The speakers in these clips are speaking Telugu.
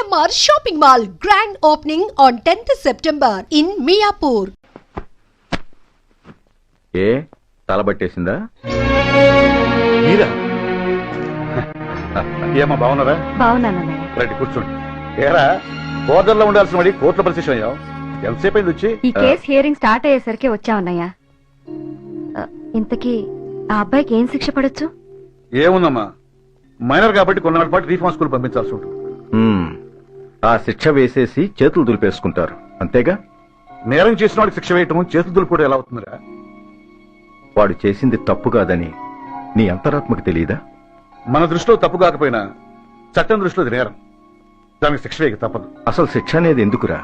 GMR Shopping Mall grand opening on 10th September in Miapur. ఏ తలబట్టేసిందా? మీరా? ఏమా బాగున్నారా? బాగున్నానన్నయ్య. రండి కూర్చోండి. ఏరా బోర్డర్లో ఉండాల్సిన వాడి కోర్టులో పరిశీలన అయ్యావు. ఎంతసేపు అయింది వచ్చి? ఈ కేసు హియరింగ్ స్టార్ట్ అయ్యేసరికి వచ్చావన్నయ్య. ఇంతకీ ఆ అబ్బాయికి ఏం శిక్ష పడొచ్చు? ఏముందమ్మా, మైనర్ కాబట్టి కొన్నాళ్ళ పాటు రీఫార్మ్ స్కూల్ పంపించాల్సి ఉంటుంది. ఆ శిక్ష వేసేసి చేతులు దులిపేసుకుంటారు, అంతేగా? నేరం చేసిన వాడికి శిక్ష వేయటం చేతులు దులుపుకోవడం ఎలా అవుతుందిరా? వాడు చేసింది తప్పు కాదని నీ అంతరాత్మకు తెలియదా? మన దృష్టిలో తప్పు కాకపోయినా చట్టం దృష్టిలో ఇది నేరం. దానికి శిక్ష వేయక తప్పదు. అసలు శిక్ష అనేది ఎందుకురా?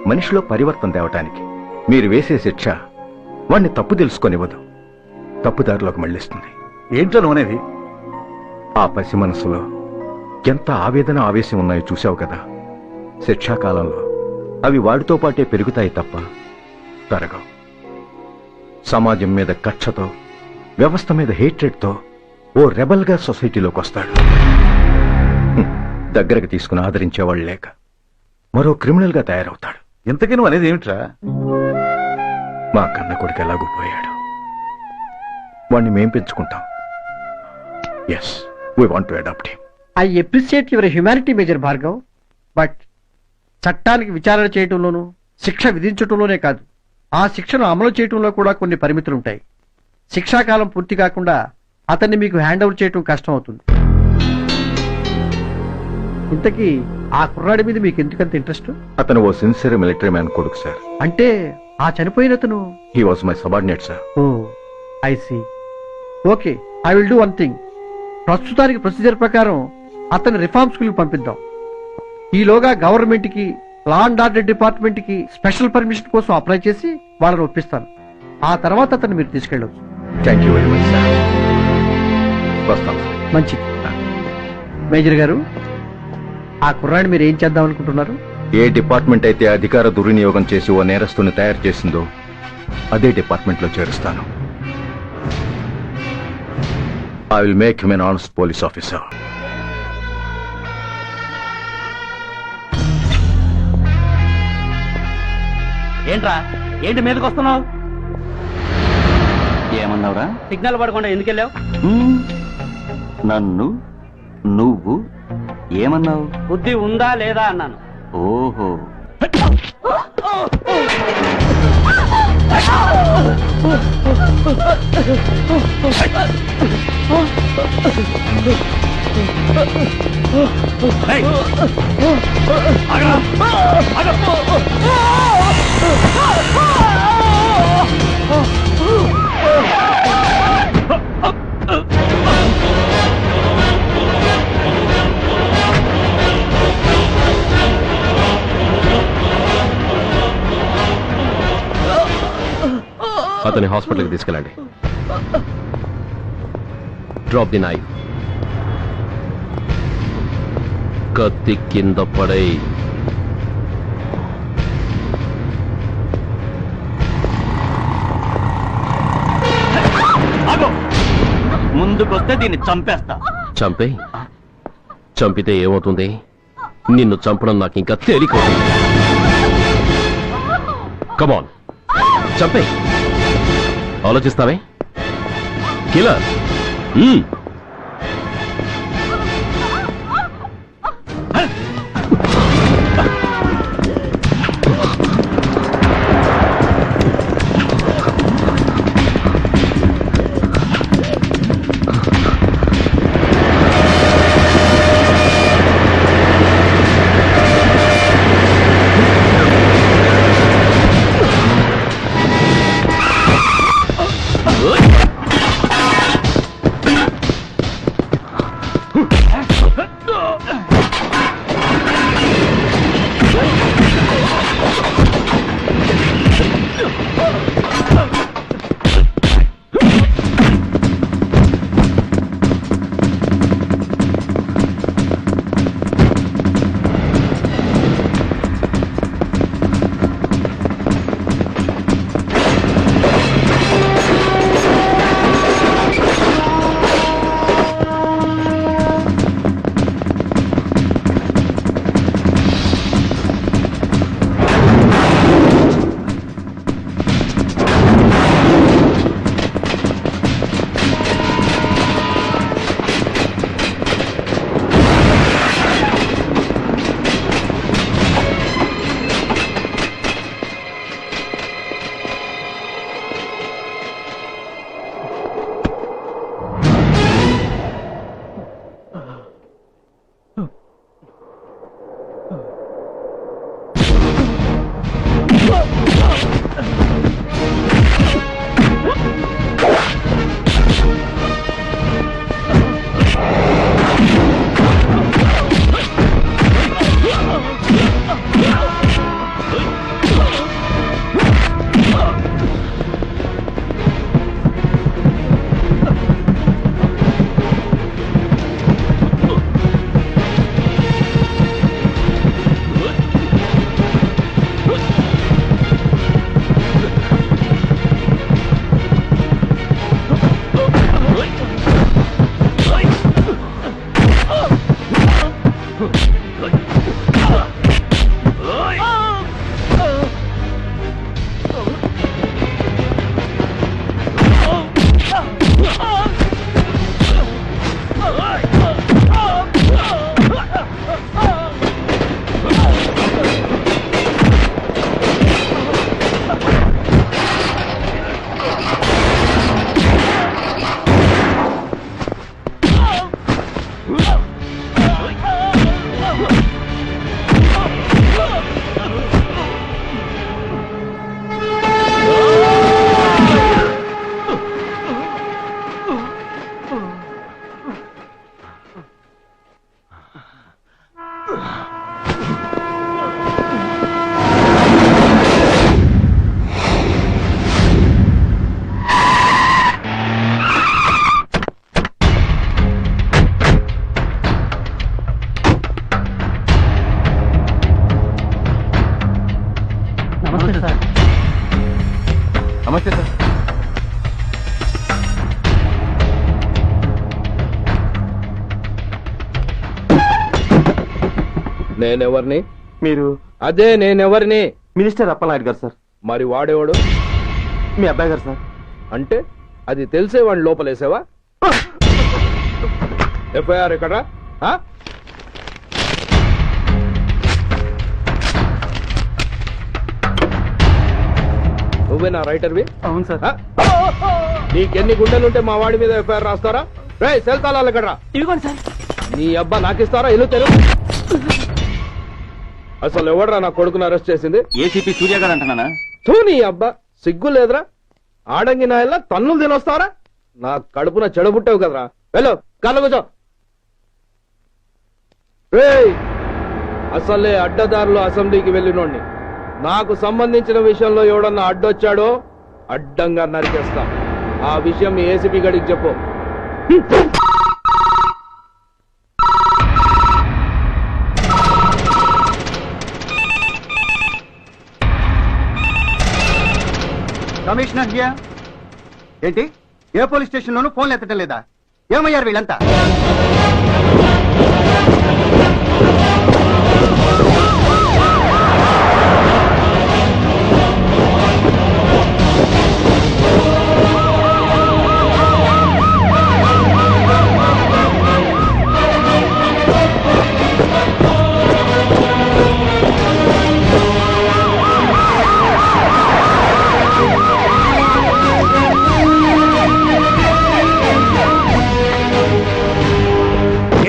మనిషిలో పరివర్తన తేవటానికి. మీరు వేసే శిక్ష వాణ్ణి తప్పు తెలుసుకొనివ్వదు, తప్పుదారిలోకి మళ్లిస్తుంది. ఏంటో నువ్వనేది? ఆ పసి మనసులో ఎంత ఆవేదన ఆవేశం ఉన్నాయో చూశావు కదా. శిక్షాకాలంలో అవి వాడితో పాటే పెరుగుతాయి తప్ప తరగవు. సమాజం మీద కక్షతో, వ్యవస్థ మీద హేట్రెడ్తో ఓ రెబల్ గా సొసైటీలోకి వస్తాడు. దగ్గరకు తీసుకుని ఆదరించేవాళ్ళు లేక మరో క్రిమినల్ గా తయారవుతాడు. ఇంతకీ నువ్వు అనేది ఏమిట్రా? మా కన్న కొడుకు ఎలాగూ పోయాడు, వాణ్ణి మేం పెంచుకుంటాం. Yes, we want to adopt him. I appreciate your humanity major Bhargav, but చట్టానికి విచారణ చేయటంలోనూ శిక్ష విధించటంలోనే కాదు, ఆ శిక్షను అమలు చేయటంలో కూడా కొన్ని పరిమితులుంటాయి. శిక్షాకాలం పూర్తి కాకుండా అతన్ని మీకు హ్యాండ్ ఓవర్ చేయటం కష్టం అవుతుంది. ఇంతకీ ఆ కుర్రాడి మీద మీకు ఎందుకంత ఇంట్రెస్ట్? అతను ఓ సిన్సియర్ మిలిటరీ మ్యాన్ కొడుకు సార్. అంటే ఆ చనిపోయిన అతను? He was my subordinate sir. Oh I see. Okay, I will do one thing. ప్రస్తుతానికి ప్రొసీజర్ ప్రకారం అతన్ని రిఫార్మ్ స్కూల్కి పంపిద్దాం. ఈలోగా గవర్నమెంట్ కి, లా అండ్ ఆర్డర్ డిపార్ట్మెంట్ కి స్పెషల్ పర్మిషన్ కోసం అప్లై చేసి వాళ్ళని ఒప్పిస్తాను. ఆ తర్వాత అతన్ని మీరు తీసుకెళ్ళవచ్చు. Thank you very much sir. వస్తాం. మంచిది. మేజర్ గారు, ఆ కుర్రాడిని మీరు ఏం చేద్దాం అనుకుంటున్నారు? ఏ డిపార్ట్మెంట్ అయితే అధికార దుర్వినియోగం చేసి ఓ నేరస్తుని తయారు చేసిందో అదే డిపార్ట్మెంట్ లో చేరుస్తాను. I will make him an honest police officer. ఏంట్రా, ఏంటి మీదకి వస్తున్నావు? ఏమన్నావురా? సిగ్నల్ పడకుండా ఎందుకెళ్ళావు? నన్ను నువ్వు ఏమన్నావు? బుద్ధి ఉందా లేదా అన్నాను. ఓహో, అతని హాస్పిటల్కి తీసుకెళ్ళండి. Drop the knife. కత్తి కింద పడై. ముందుకొస్తే దీన్ని చంపేస్తా. చంపే. చంపితే ఏమవుతుంది? నిన్ను చంపడం నాకు ఇంకా తేలికవుతుంది. కమాన్, చంపే. ఆలోచిస్తావే కిలర్? నమస్తే సార్. నేనెవరిని? మీరు అదే నేనెవరిని? మినిస్టర్ అప్పలనాయుడు గారు సార్. మరి వాడేవాడు? మీ అబ్బాయి గారు సార్. అంటే అది తెలిసే వాడిని లోపలేసావా? ఎఫ్ఐఆర్ ఎక్కడా? నువ్వే నా రైటర్వి? అవును సార్. నీకెన్ని గుండెలుంటే మా వాడి మీద ఎఫ్ఐఆర్ రాస్తారా? రే సెల్ తాళాలు ఎక్కడ్రా? ఇదిగోండి సార్. నీ అబ్బా నాకిస్తారా? ఇల్లు తెలు. అసలు ఎవడరా నా కొడుకుని అరెస్ట్ చేసింది? ఏసీపీ సూర్య గారు అంటున్నానా? తూ నీ అబ్బా సిగ్గు లేదురా? ఆడంగి నాయల్లా తన్నులు తినొస్తారా? నా కడుపున చెడబుట్టావు కదరా. వెళ్ళు కళ్ళ కూర్చో. రేయ్, అసలే అడ్డదారులు అసెంబ్లీకి వెళ్ళినోడిని. నాకు సంబంధించిన విషయంలో ఎవడన్నా అడ్డొచ్చాడో అడ్డంగా నరికేస్తా. ఆ విషయం మీ ఏసీపీ గడికి చెప్పు. Commissioner here. ఏంటి, ఏ పోలీస్ స్టేషన్ లోనూ ఫోన్లు ఎత్తడం లేదా? ఏమయ్యారు వీళ్ళంతా?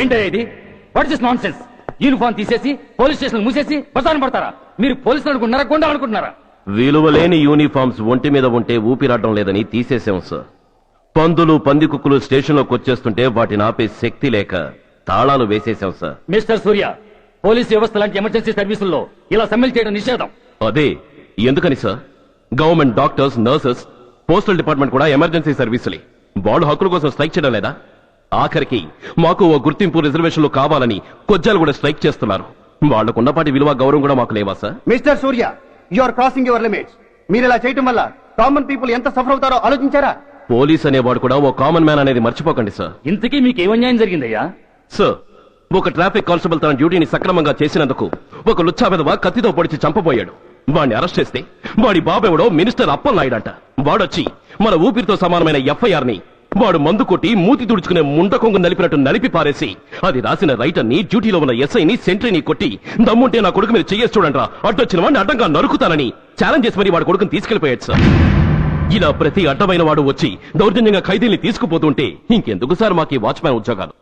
ఏంటయ్యా ఇది? What is non sense? Uniform తీసేసి పోలీస్ స్టేషన్ మూసేసి బసాన్ని పడతారా? మీరు పోలీసులు అనుకుంటున్నారా, గుండా అనుకుంటున్నారా? విలువలేని యూనిఫామ్స్ ఒంటి మీద ఉంటే ఊపిరాడడం లేదని తీసేసాం సార్. పందులు పందికుక్కులు స్టేషన్లోకి వచ్చేస్తుంటే వాటిని ఆపే శక్తి లేక తాళాలు వేసేసాం సార్. మిస్టర్ సూర్య, పోలీస్ వ్యవస్థ లాంటి ఎమర్జెన్సీ సర్వీసుల్లో ఇలా సమ్మెలు చేయడం నిషేధం. అదే ఎందుకని sir? Government doctors, nurses, postal department కూడా ఎమర్జెన్సీ సర్వీసులే. వాళ్ళు హక్కుల కోసం స్ట్రైక్ చేయడం లేదా? ఆఖరికి మాకు ఓ గుర్తింపు రిజర్వేషన్లు కావాలని కొజ్జాలు కూడా స్ట్రైక్ చేస్తున్నారు. వాళ్లకున్నపాటి విలువ గౌరవం కూడా మాకు లేవా sir? Mister Surya, you are crossing your limits. మీరు ఇలా చేయటం వల్ల కామన్ పీపుల్ ఎంత సఫర్ అవుతారో ఆలోచించారా? పోలీస్ అనేవాడు కూడా ఓ కామన్ మ్యాన్ అనేది మర్చిపోకండి సార్. ఇంతకీ మీకు ఏం అన్యాయం జరిగిందయ్యా? సార్, ఒక ట్రాఫిక్ కానిస్టేబుల్ తన డ్యూటీని సక్రమంగా చేసినందుకు ఒక లుచ్చా విధవ కత్తితో పొడిచి చంపబోయాడు. వాడిని అరెస్ట్ చేస్తే వాడి బాబెవడో మినిస్టర్ అప్పలనాయుడు అంట. వాడొచ్చి మన ఊపిరితో సమానమైన ఎఫ్ఐఆర్ ని వాడు మందు కొట్టి మూతి తుడుచుకునే ముండకొంగు నలిపినట్టు నలిపి పారేసి అది రాసిన రైటర్ ని, డ్యూటీలో ఉన్న ఎస్ఐని, సెంట్రీని కొట్టి దమ్ముంటే నా కొడుకు మీద చెయ్యేసి చూడంట్రా, అడ్డొచ్చిన వాడిని అడ్డంగా నరుకుతానని ఛాలెంజ్ చేసి మరి వాడి కొడుకుని తీసుకెళ్లిపోయాడు సార్. ఇలా ప్రతి అడ్డమైన వాడు వచ్చి దౌర్జన్యంగా ఖైదీల్ని తీసుకుపోతుంటే ఇంకెందుకు సార్ మాకు ఈ వాచ్మ్యాన్ ఉద్యోగాలు?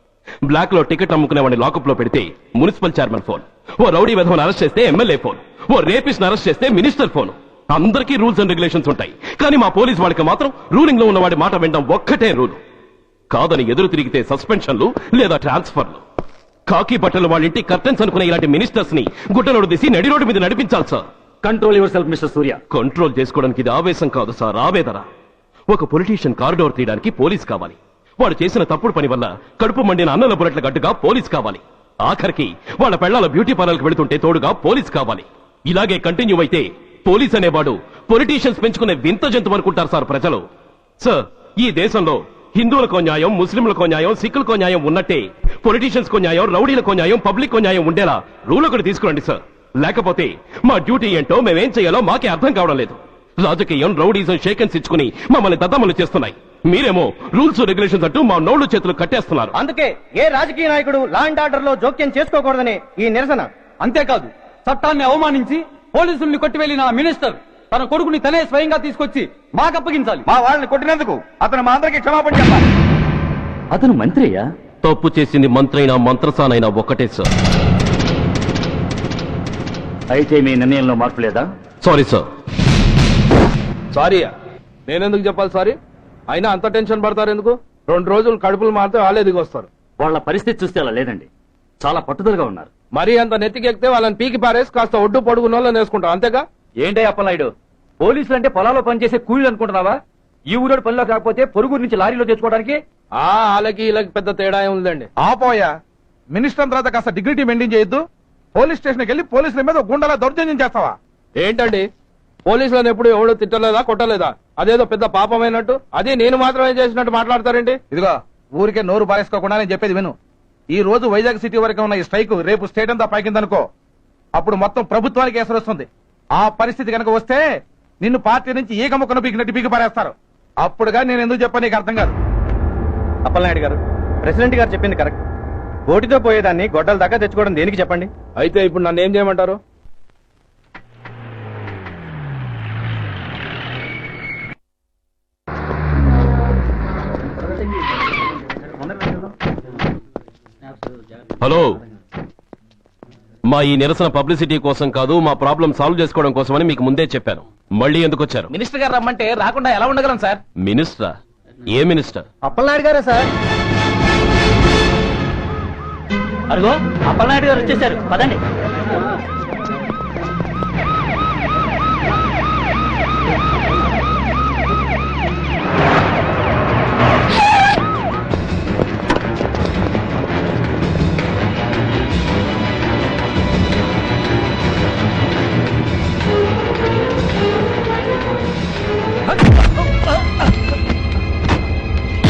బ్లాక్ లో టికెట్ అమ్ముకునే వాడిని లాకప్ లో పెడితే మున్సిపల్ చైర్మన్ ఫోన్, ఓ రౌడీ విధవను అరెస్ట్ చేస్తే ఎమ్మెల్యే ఫోన్, ఓ రేపిస్ట్ అరెస్ట్ చేస్తే మినిస్టర్ ఫోన్. అందరికీ రూల్స్ అండ్ రెగ్యులేషన్స్ ఉంటాయి, కానీ మా పోలీస్ వాడికి మాత్రం రూలింగ్ లో ఉన్న వాడి మాట వినడం ఒక్కటే రూల్. కాదని ఎదురు తిరిగితే సస్పెన్షన్లు లేదా ట్రాన్స్ఫర్లు. కాకి బట్టలు వాళ్ళ ఇంటి కర్టెన్స్ అనుకునే ఇలాంటి మినిస్టర్స్ ని గుడ్డలోడు తీసి నడి రోడ్డు మీద నడిపించాలి sir. Control your self mister Surya. Control చేసుకోవడానికి ఇది ఆవేశం కాదు సార్, ఆవేదన. ఒక పొలిటీషియన్ కారిడోర్ తీయడానికి పోలీస్ కావాలి. వాడు చేసిన తప్పుడు పని వల్ల కడుపు మండిన అన్నల బుల్లెట్ల గట్టుగా పోలీస్ కావాలి. ఆఖరికి వాళ్ళ పెళ్లాల బ్యూటీ పార్లర్కి వెళుతుంటే తోడుగా పోలీస్ కావాలి. ఇలాగే కంటిన్యూ అయితే పోలీస్ అనేవాడు పొలిటీషియన్స్ పెంచుకునే వింత జంతువు అనుకుంటారు సార్ ప్రజలు. సార్, ఈ దేశంలో హిందువులకో న్యాయం, ముస్లింలకో న్యాయం, సిక్కులకో న్యాయం ఉన్నట్టే పొలిటీషియన్స్ కో న్యాయం, రౌడీలకో న్యాయం, పబ్లిక్ కో న్యాయం ఉండేలా రూల్ ఒకటి తీసుకురండి సార్. లేకపోతే మా డ్యూటీ ఏంటో మేమేం చేయాలో మాకే అర్థం కావడం లేదు. రాజకీయం, రౌడీజం షేకెన్స్ ఇచ్చుకుని మమ్మల్ని దద్దమలు చేస్తున్నాయి. మీరేమో రూల్స్ రెగ్యులేషన్స్ అంటూ మా నోళ్లు చేతులు కట్టేస్తున్నారు. అందుకే ఏ రాజకీయ నాయకుడు లా అండ్ ఆర్డర్ లో జోక్యం చేసుకోకూడదని ఈ నిరసన. అంతేకాదు, చట్టాన్ని అవమానించి పోలీసుల్ని కొట్టివెళ్లిన మినిస్టర్ తన కొడుకుని తనే స్వయంగా తీసుకొచ్చి మాకు అప్పగించాలి. మా వాళ్ళని కొట్టినందుకు అతను మా అందరికీ క్షమాపణ చెప్పాలి. అతను మంత్రియా? తప్పు చేసింది మంత్రైనా మంత్రసానైనా ఒక్కటే సార్. అయితే మీ నిర్ణయంలో మార్పు లేదా? Sorry sir. సారీయా? నేనెందుకు చెప్పాలి సారీ? అయినా అంత టెన్షన్ పడతారు ఎందుకు? 2 రోజులు కడుపులు మారితే వాళ్ళే దిగొస్తారు. వాళ్ళ పరిస్థితి చూస్తే అలా లేదండి, చాలా పట్టుదలగా ఉన్నారు. మరీ అంత నెత్తికెక్కితే వాళ్ళని పీకి పారేసి కాస్త ఒడ్డు పొడుగున్న వాళ్ళని వేసుకుంటాం, అంతేగా? ఏంటే అప్పలనాయుడు, పోలీసులు అంటే పొలాల్లో పనిచేసే కూలీలు అనుకుంటున్నావా? ఈ ఊరోడు పనిలో కాకపోతే పొరుగు నుంచి లారీలో తెచ్చుకోవడానికి వాళ్ళకి వీళ్ళకి పెద్ద తేడా ఉందండి. ఆపోయా, మినిస్టర్ తర్వాత కాస్త డిగ్నిటీ మెయింటైన్ చేయొద్దు. పోలీస్ స్టేషన్కి వెళ్ళి పోలీసుల మీద గుండాల దౌర్జన్యం చేస్తావా? ఏంటండి, పోలీసులను ఎప్పుడు ఎవడో తిట్టలేదా కొట్టలేదా? అదేదో పెద్ద పాపమైనట్టు అది నేను మాత్రమే చేసినట్టు మాట్లాడతారేంటి? ఇదిగో ఊరికే నోరు పారేసుకోకుండా నేను చెప్పేది విను. ఈ రోజు వైజాగ్ సిటీ వరకు ఉన్న ఈ స్ట్రైక్ రేపు స్టేట్ అంతా పైకిందనుకో, అప్పుడు మొత్తం ప్రభుత్వానికి ఎసరు వస్తుంది. ఆ పరిస్థితి కనుక వస్తే నిన్ను పార్టీ నుంచి ఈగ ముక్కను పీకినట్టు పీకి పారేస్తారు. అప్పుడుగా నేను ఎందుకు చెప్పా నీకు అర్థం కాదు. అప్పలనాయుడు గారు, ప్రెసిడెంట్ గారు చెప్పింది కరెక్ట్. ఓటితో పోయేదాన్ని గొడ్డల దాకా తెచ్చుకోవడం దేనికి చెప్పండి? అయితే ఇప్పుడు నన్ను ఏం చేయమంటారు? హలో, మా ఈ నిరసన పబ్లిసిటీ కోసం కాదు, మా ప్రాబ్లం సాల్వ్ చేసుకోవడం కోసమని మీకు ముందే చెప్పాను. మళ్ళీ ఎందుకు వచ్చారు? మినిస్టర్ గారు రమ్మంటే రాకుండా ఎలా ఉండగలం సార్? మినిస్టరా? ఏ మినిస్టర్? అప్పలనాయుడు గారా సార్? అరుగో అప్పలనాయుడు గారు వచ్చేసారు, పదండి.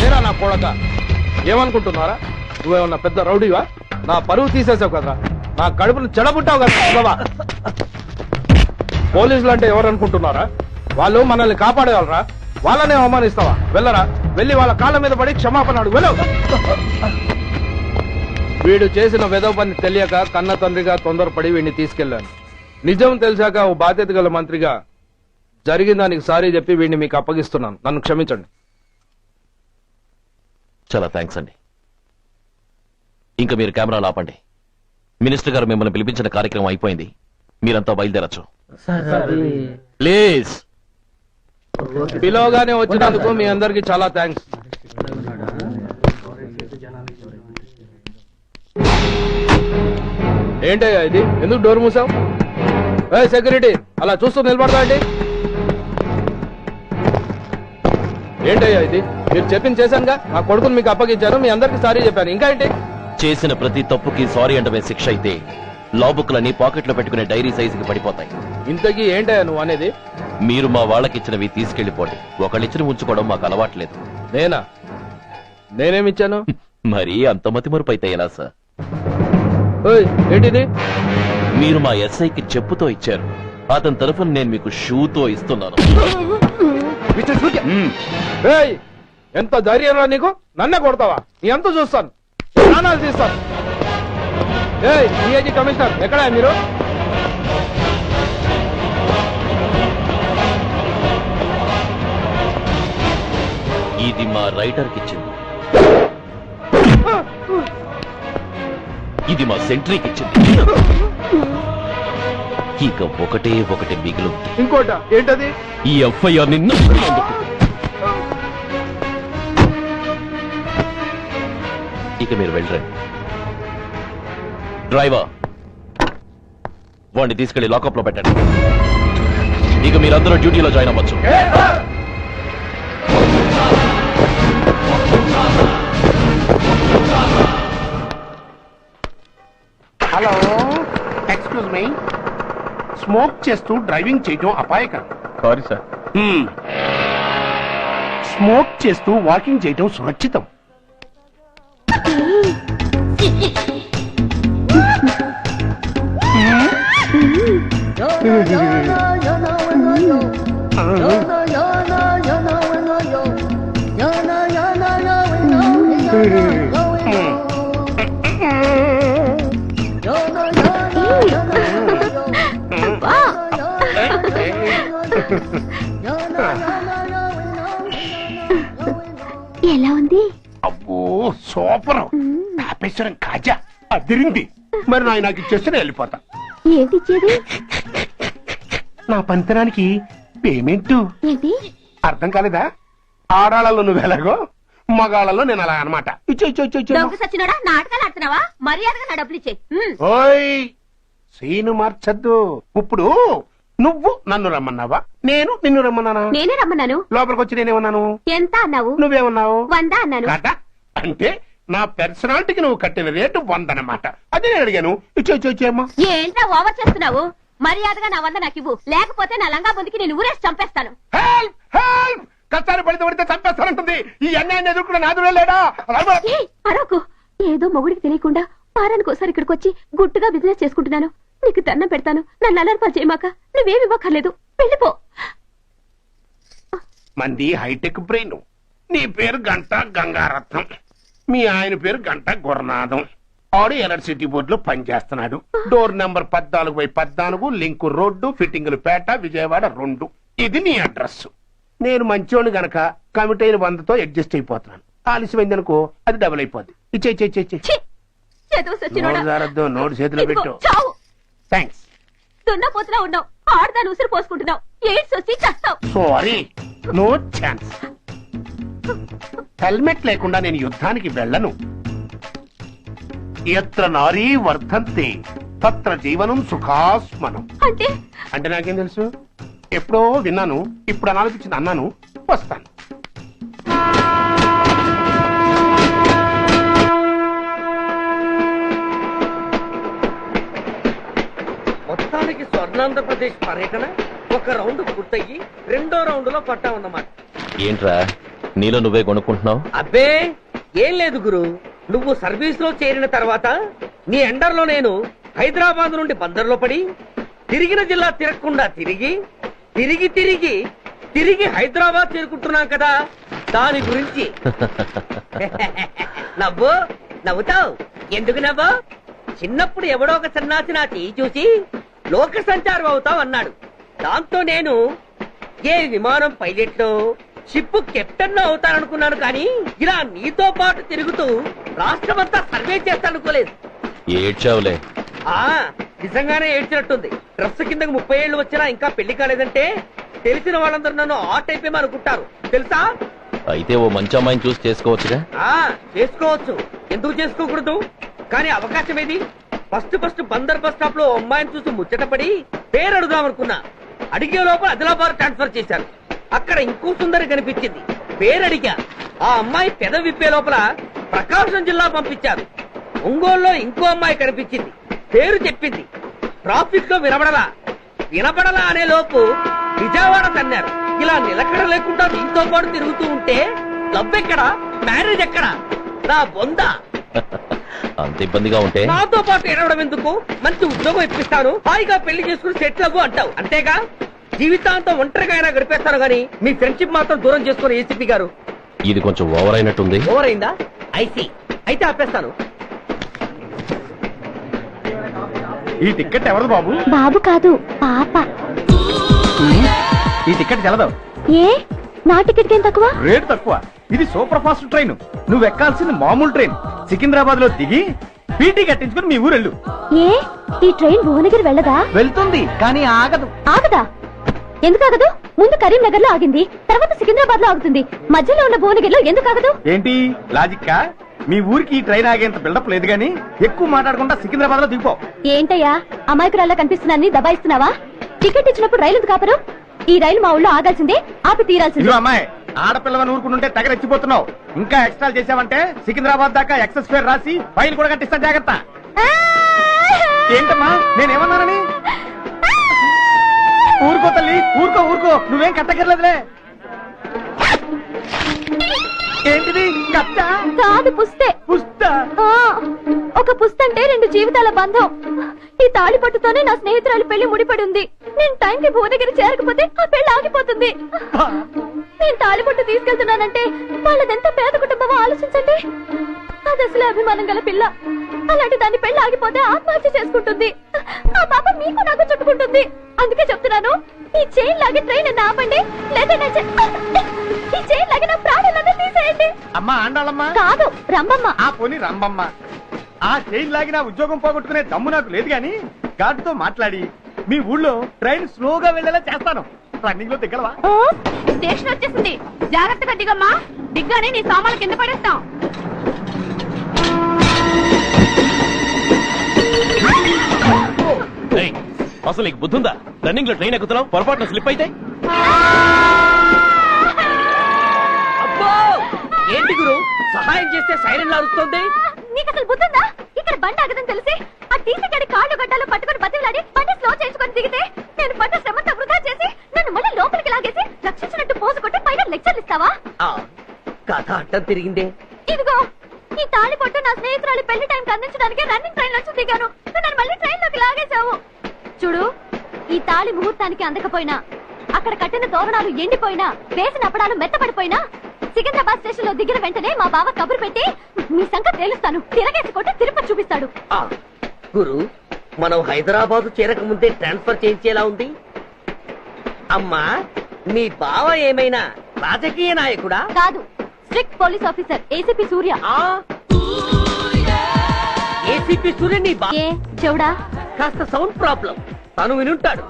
ఏరా నా కొడక, ఏమనుకుంటున్నారా? నువ్వేమన్నా పెద్ద రౌడీవా? నా పరువు తీసేసావు కదరా, నా కడుపును చెడబుట్టావు కదా. పోలీసులు అంటే ఎవరు అనుకుంటున్నారా? వాళ్ళు మనల్ని కాపాడేవాళ్ళరా? వాళ్ళనే అవమానిస్తావా? వెళ్ళరా, వెళ్ళి వాళ్ళ కాళ్ళ మీద పడి క్షమాపణ అడుగు. వెళ్ళవు. వీడు చేసిన వెధవ పని తెలియక కన్న తండ్రిగా తొందరపడి వీడిని తీసుకెళ్లాను. నిజం తెలిసాక ఓ బాధ్యత గల మంత్రిగా జరిగిన దానికి సారీ చెప్పి వీడిని మీకు అప్పగిస్తున్నాను. నన్ను క్షమించండి. చాలా థ్యాంక్స్ అండి. ఇంకా మీరు కెమెరాలు ఆపండి. మినిస్టర్ గారు మిమ్మల్ని పిలిపించిన కార్యక్రమం అయిపోయింది. మీరంతా బయలుదేరచ్చు ప్లీజ్. పిలవగానే వచ్చినందుకు మీ అందరికి చాలా థ్యాంక్స్. ఏంటయ్యా ఇది? ఎందుకు డోర్ మూసావు? సెక్యూరిటీ, అలా చూస్తూ నిలబడతా అండి. ఏంటయ్యా ఇది? మీరు చెప్పింది చేశానుగా, నా కొడుకుని మీకు అప్పగించాను, మీ అందరికి సారీ చెప్పాను. ఇంకా ఏంటి? చేసిన ప్రతి తప్పుకి సారీ అంటమే శిక్ష అయితే లా బుక్లన్నీ పాకెట్లో పెట్టుకునే డైరీ సైజుకి పడిపోతాయి. ఇంతకీ ఏంటయ్యా నువ్వు అనేది? మీరు మా వాళ్ళకిచ్చినవి తీసుకెళ్లిపోండి. ఒకళ్ళిచ్చిన ఉంచుకోవడం మాకు అలవాట్లేదు. నేనా? నేనేమిచ్చాను? మరి అంత మతిమరుపు అయితే ఎలా సార్? ఏంటిది? మీరు మా ఎస్ఐకి చెప్పుతో ఇచ్చారు, అతని తరఫున నేను మీకు షూతో ఇస్తున్నాను. ఎంత ధైర్యం రా నీకు? నన్నే కొడతావా? నీ ఎంత చూస్తాను, ప్రాణాలు తీస్తాను. డిఐజీ కమిషనర్ ఎక్కడా మీరు? ఇది మా రైటర్కి ఇచ్చింది, ఇది మా సెంట్రీకి ఇచ్చింది. ఇక ఒకటే ఒకటి మిగిలి ఉంది. ఇంకోట ఏంటది? ఈ ఎఫ్ఐఆర్ నిన్ను ఇక మీరు వెళ్ళరండి. డ్రైవర్, వాడిని తీసుకెళ్లి లాకప్ లో పెట్టండి. ఇక మీరందరూ డ్యూటీలో జాయిన్ అవ్వచ్చు. Hello, excuse me. స్మోక్ చేస్తూ డ్రైవింగ్ చేయడం అపాయకరం. Sorry sir. స్మోక్ చేస్తూ వాకింగ్ చేయడం సురక్షితం. ఎలా ఉంది? అబ్బో సూపర్. తాపేశ్వరం కాజా అదిరింది. మరి నాకు ఇచ్చేస్తే నేను వెళ్ళిపోతా. ఏంటిచ్చేది? నా పంతనానికి పేమెంట్. ఏంటి అర్థం కాలేదా? ఆడాళ్ళలో నువ్వు ఎలాగో, మగాళ్ళలో నేను అలా అనమాట. సచ్చినోడా, నాటకాలు ఆడుతున్నావా? మర్యాదగా నా డబ్బులు ఇచ్చే. ఓయ్ సీను మార్చద్దు. ఇప్పుడు నువ్వు నన్ను రమ్మన్నావా, నేను నిన్ను రమ్మన్నానా? నేనే రమ్మన్నాను. లోపలికి వచ్చి నేనేమన్నాను? ఎంత అన్నావు? నువ్వేమన్నావు? 100 అన్నాను. కదా అంటే నా పర్సనాలిటీకి నువ్వు కట్టిన రేటు 100 అన్నమాట. అది నేను అడిగాను. ఇచ్చేమ్మా. ఏంట్రా ఓవర్ చేస్తున్నావు? మర్యాదగా నా 100 నాకు ఇవ్వు, లేకపోతే నా లంగా బొందికి నేను ఊరేసి చంపేస్తాను. హెల్ప్ హెల్ప్ కష్టాలు పడితే చంపేస్తానంటుంది. ఈ అన్యాయాన్ని ఎదుర్కొన్న నాదుడే లేడా? ఏయ్, అరవకు. ఏదో మొగుడికి తెలియకుండా వారానికి ఒకసారి ఇక్కడికి వచ్చి గుట్టుగా బిజినెస్ చేసుకుంటున్నాను. నీకు దండం పెడతాను, నన్ను అలర్పాలు చేయమాక. నువ్వేమి ఇవ్వక్కర్లేదు, వెళ్ళిపో. మంది హైటెక్ బ్రెయిన్. నీ పేరు గంట గంగారత్నం, మీ ఆయన పేరు గంట గురనాథం. ఆడు ఎలక్ట్రిసిటీ బోర్డులో పనిచేస్తున్నాడు. డోర్ నెంబర్ 14/14, లింక్ రోడ్డు, ఫిట్టింగులు పేట, విజయవాడ 2. ఇది నీ అడ్రస్. నేను మంచోని గనక కమిటీ అయిన 100తో అడ్జస్ట్ అయిపోతున్నాను. ఆలస్యమైందనుకో అది డబుల్ అయిపోద్ది. నోటు చేతిలో పెట్టు. థ్యాంక్స్. దున్నపోతులా ఉన్నావు, ఆడదాన్ని ఉసిరు పోసుకుంటున్నావు. ఎయిడ్స్ వచ్చి చస్తావు. Sorry, no chance. హెల్మెట్ లేకుండా నేను యుద్ధానికి వెళ్ళను. ఎత్ర నారీ వర్ధంతే తత్ర జీవనం సుఖాస్మనం. అంటే నాకేం తెలుసు? ఎప్పుడో విన్నాను, ఇప్పుడు అనాలనిపించింది అన్నాను. వస్తాను. మొత్తానికి స్వర్ణాంధ్రప్రదేశ్ పర్యటన ఒక రౌండ్ పూర్తయ్యి 2వ రౌండ్ లో పట్టామన్నమాట. ఏంట్రా నీలో నువ్వే కొనుక్కుంటున్నావు? అబ్బే ఏం లేదు గురు, నువ్వు సర్వీస్ లో చేరిన తర్వాత నీ అండర్లో నేను హైదరాబాద్ నుండి బందర్లో పడి తిరిగిన జిల్లా తిరగకుండా తిరిగి తిరిగి తిరిగి తిరిగి హైదరాబాద్ చేరుకుంటున్నాం కదా, దాని గురించి. నవ్వు నవ్వుతావు ఎందుకు నవ్వు? చిన్నప్పుడు ఎవడో ఒక సన్నాసి నా చెయ్యి చూసి లోక సంచారం అవుతావు అన్నాడు. దాంతో నేను ఏ విమానం పైలట్ షిప్ కెప్టెన్ అవుతాననుకున్నాను, కానీ ఇలా నీతో పాటు తిరుగుతూ రాష్ట్రమంతా సర్వే చేస్తానుకోలేదు. ఏడ్చావులే. నిజంగానే ఏడ్చినట్టుంది. డ్రెస్ కిందకి 30 ఏళ్ళు వచ్చినా ఇంకా పెళ్లి కాలేదంటే తెలిసిన వాళ్ళందరూ నన్ను ఆ టైప్ అనుకుంటారు తెలుసా? అయితే ఓ మంచి అమ్మాయిని చూసి చేసుకోవచ్చుగా. చేసుకోవచ్చు, ఎందుకు చేసుకోకూడదు? కానీ అవకాశం ఏది? ఫస్ట్ బందర్ బస్ స్టాప్ లో అమ్మాయిని చూసి ముచ్చటపడి పేరు అడుగుదామనుకున్నా. అడిగే లోపల ఆదిలాబాద్ ట్రాన్స్ఫర్ చేశారు. అక్కడ ఇంకో సుందరి కనిపించింది, పేరు అడిగా. ఆ అమ్మాయి పెద విప్పే లోపల ప్రకాశం జిల్లా పంపించారు. ఒంగోలులో ఇంకో అమ్మాయి కనిపించింది, పేరు చెప్పింది. ట్రాఫిక్ లో వినబడలా అనే లోపు విజయవాడ తన్నారు. ఇలా నిలకడ లేకుండా దీంతో పాటు తిరుగుతూ ఉంటే లవ్ ఎక్కడా, మ్యారేజ్ ఎక్కడా? నా బొంద. అంత ఇబ్బందిగా ఉంటే నాతో పాటు ఎడవడం ఎందుకు? మంచి ఉద్యోగం ఇప్పిస్తాను, హాయిగా పెళ్లి చేసుకుని సెటిల్ అవ్వు అంటావు అంతేగా? జీవితాంతం ఒంటరిగా అయినా గడిపేస్తాను గానీ మీ ఫ్రెండ్షిప్ మాత్రం దూరం చేసుకుని ఏసీపీ గారు. ఇది కొంచెం ఓవర్ అయినట్టుంది. ఓవర్ అయిందా? ఐసీ, అయితే ఆపేస్తాను. ఈ టికెట్ ఎవరు బాబు? బాబు కాదు, పాప. ఈ టికెట్ చెల్లదు. ఏ నా టికెట్ ఏం తక్కువ? రేటు తక్కువ. ఇది సూపర్ ఫాస్ట్ ట్రైన్. నువ్వు ఎక్కాల్సింది మామూలు ట్రైన్. సికింద్రాబాద్ లో దిగి పీటీ కట్టించుకుని మీ ఊరెళ్ళు. ఏ ఈ ట్రైన్ భువనగిరి వెళ్ళదా? వెళ్తుంది కానీ ఆగదు. ఆగదా? ఎందుకు ఆగదు? ముందు కరీంనగర్ లో ఆగింది, తర్వాత సికింద్రాబాద్ లో ఆగుతుంది. మధ్యలో ఉన్న భువనగిరిలో ఎందుకు ఆగదు? ఏంటి లాజిక్కా? మీ ఊరికి ఈ ట్రైన్ ఆగేంత బిల్డప్ లేదు గానీ ఎక్కువ మాట్లాడకుండా సికింద్రాబాద్ లో దిగిపో. ఏంటయ్యా అమాయకురాల్లా కనిపిస్తున్నానని దబాయిస్తున్నావా? టికెట్ ఇచ్చినప్పుడు రైలు కాపరు. ఈ రైలు మా ఊళ్ళో ఆగాల్సిందే, ఆపి తీరాల్సిందే. అమ్మాయి ఆడపిల్లవని ఊరుకుంటుంటే తెగ రెచ్చిపోతున్నావు. ఇంకా ఎక్స్ట్రా చేసావంటే సికింద్రాబాద్ దాకా ఎక్సెస్ ఫేర్ రాసి ఫైల్ కూడా కట్టిస్తాను, జాగ్రత్త. ఏంటమ్మా నేనేమన్నానని? ఊరుకో తల్లి, ఊరుకో, నువ్వేం కట్టగర్లేదులే. ఏంటిది? కట్ట కాదు, పుస్తే. పుస్తా? ఒక పుస్తంటే 2 జీవితాల బంధం. ఈ తాళి పట్టుతోనే నా స్నేహితురాలి పెళ్లి ముడిపడి ఉంది. నేను టైంకి భువనగిరి చేరకపోతే ఆ పెళ్లి ఆగిపోతుంది. నేను తాళి పట్టు తీసుకెళ్తున్నానంటే వాళ్ళదెంత పేద కుటుంబమో ఆలోచించండి. అది అసలు అభిమానం గల పిల్ల. అలాంటి దాని పెళ్లి ఆగిపోతే ఆత్మహత్య చేసుకుంటుంది. ఆ పాప మీకు నాకు చుట్టుకుంటుంది. అందుకే చెప్తున్నాను, ఈ చైన్ లాగి ట్రైన్ అన్న ఆపండి, లేదా ఈ చైన్ లాగి నా ప్రాణాలన్నీ తీసేయండి. అమ్మా ఆండాళ్ళమ్మ కాదు, రంబమ్మ. ఆ పోనీ రంబమ్మ. ఆ చైన్ లాగి నా ఉద్యోగం పోగొట్టుకునే దమ్ము నాకు లేదు గాని గాడితో మాట్లాడి మీ ఊళ్ళో ట్రైన్ స్లోగా వెళ్లేలా చేస్తాను. రన్నింగ్ లో దిగలవా? స్టేషన్ వచ్చేసింది, జాగ్రత్తగా దిగమ్మా. దిగ్గానే నీ సామాన్లు కింద పడేస్తాం. అసలు నీకు బుద్ధుందా? రన్నింగ్ లో ట్రైన్ ఎక్కుతున్నావు, పొరపాటున స్లిప్ అయితే? అబ్బో ఏంటి గురు, సహాయం చేస్తే సైరన్ అరుస్తుంది. నీకు అసలు బుద్ధుందా? ఇక్కడ బండి ఆగదని తెలిసి ఆ టీసీ గడి కాళ్ళు గడ్డాలు పట్టుకుని బతిలాడి బండి స్లో చేసుకుని దిగితే చేస్తావా? కథ అడ్డం తిరిగిందే. ఇదిగో ఈ తాళి పట్టు నా స్నేహితురాలి పెళ్లి టైంకి అందించడానికి రన్నింగ్ ట్రైన్ నుంచి దిగాను. నన్ను మళ్ళీ ట్రైన్ లోకి లాగేశావు. చూడు, ఈ తాళి ముహూర్తానికి అందకపోయినా, అక్కడ కట్టిన తోరణాలు ఎండిపోయినా, వేసిన అప్పడాలు మెత్తపడిపోయినా, సికింద్రాబాద్ స్టేషన్ లో దిగిన వెంటనే మా బావ కబురు పెట్టి మీ సంగతి తేలుస్తాను, తిరగేసి కొట్టి తిరుపతి చూపిస్తాడు. గురు, మనం హైదరాబాద్ చేరక ముందే ట్రాన్స్ఫర్ చేయించేలా ఉంది. అమ్మా, మీ బావ ఏమైనా రాజకీయ నాయకుడా? కాదు, స్ట్రిక్ట్ పోలీస్ ఆఫీసర్ ఏసీపీ సూర్య. ఏసీపీ సూర్య నీ ఏ చెవుడా? కాస్త సౌండ్ ప్రాబ్లం, తను వినుంటాడు.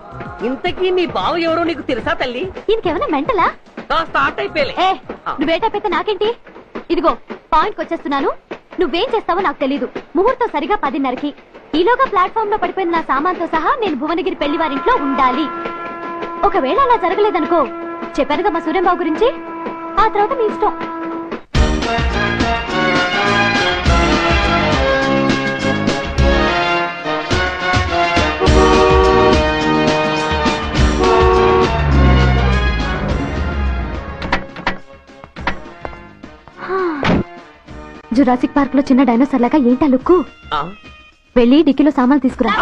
ఇంతకీ నీ బావ ఎవరో నీకు తెలుసా తల్లి? ఇంకేమైనా మెంటలా? కాస్త ఆట అయిపోయలే. నువ్వేటైతే నాకేంటి? ఇదిగో పాయింట్కి వచ్చేస్తున్నాను. నువ్వేం చేస్తావో నాకు తెలీదు. ముహూర్తం సరిగా 10:30కి. ఈలోగా ప్లాట్ఫామ్ లో పడిపోయిన నా సామాన్తో సహా నేను భువనగిరి పెళ్లి వారింట్లో ఉండాలి. ఒకవేళ అలా జరగలేదనుకో, చెప్పానుగా మా సూర్యంబాబు గురించి, ఆ తర్వాత నీ ఇష్టం. జురాసిక్ పార్క్ లో చిన్న డైనోసార్ లాగా ఏంటా లుక్కు? వెళ్ళి డిక్కీలో సామాన్లు తీసుకురా.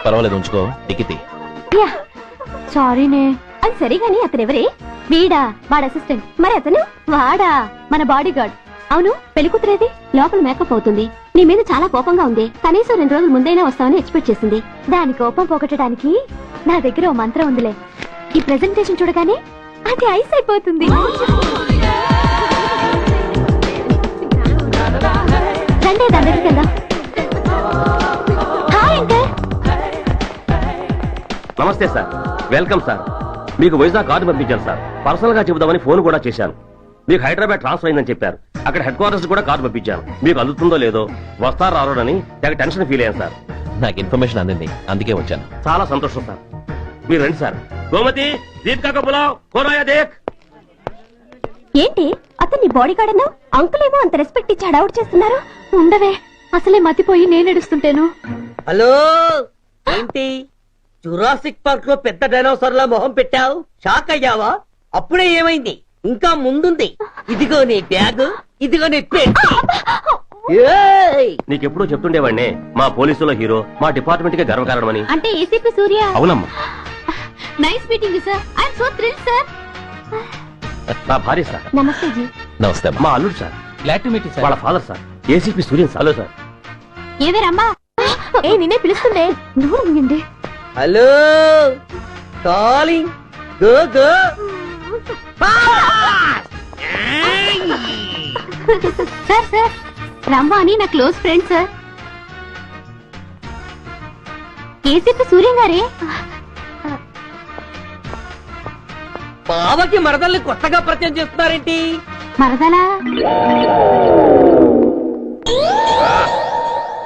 పర్వాలేదు, ఉంచుకో. టికెట్ సారీనే. అది సరిగాని అతనెవరే? వీడా, వాడు అసిస్టెంట్. మరి అతను? వాడా, మన బాడీ గార్డ్. అవును, పెళ్లి కూతురేది? లోపల మేకప్ అవుతుంది. నీ మీద చాలా కోపంగా ఉంది. కనీసం 2 రోజుల ముందైనా వస్తావని ఎక్స్పెక్ట్ చేసింది. దాని కోపం పోగొట్టడానికి నా దగ్గర ఓ మంత్రం ఉందిలే. ఈ ప్రెజెంటేషన్ చూడగానే అది ఐస్ అయిపోతుంది. రండి, దాని దగ్గరికి వెళ్దాం. Hi uncle. నమస్తే సార్, వెల్కమ్ సార్. మీకు వైజాగ్ కార్డు పంపించాను సార్. పర్సనల్ గా చెబుదామని ఫోన్ కూడా చేశాను. మీకు హైదరాబాద్ ట్రాన్స్ఫర్ అయిందని చెప్పారు. అక్కడ హెడ్ క్వార్టర్స్ కూడా కార్డు పంపించాను. మీకు అందుతుందో లేదో, వస్తారో రారోనని తెగ టెన్షన్ ఫీల్ అయ్యాను సార్. నాకు ఇన్ఫర్మేషన్ అందింది, అందుకే వచ్చాను. చాలా సంతోషం సార్. మీరు రండి సార్. గోమతి, దీపికా కపులావ్, కోరాయా దేక్. ఏంటి అతన్ని బాడీ గార్డ్ అన్నావు? అంకుల్ ఏమో అంత రెస్పెక్ట్ ఇచ్చి హడావుట్ చేస్తున్నారు. ఉండవే, అసలే మతిపోయి నేను ఎడుస్తుంటేను. హలో, ఏంటి జురాసిక్ పార్క్ లో పెద్ద డైనోసార్ లా మొహం పెట్టావు? షాక్ అయ్యావా? అప్పుడే ఏమైంది? ఇంకా ముందుంది. ఇదిగో నీ బ్యాగ్, ఇదిగో నీ పెట్టి. నీకెప్పుడు చెప్తుండేవాడినే, మా పోలీసులో హీరో, మా డిపార్ట్మెంట్ కి గర్వకారణమని. అంటే ఏసీపీ సూర్య? అవునమ్మా. Nice meeting sir. I'm so thrilled sir. నా భార్య సార్. నమస్తే జీ. నమస్తే. మా అల్లుడు sir. Glad to meet you sir. వాళ్ళ father sir, ACP Suryan sir. Hello sir. ఏవేరమ్మా? ఏ నిన్నే పిలుస్తుండే. నువ్వు ఉండండి. Hello, calling. Go go. Sir sir, రమ్మ అని నా close friend sir. ACP Suryam గారే. బావకి మరదల్ని కొత్తగా పరిచయం చేస్తున్నారేంటి? మరదలా?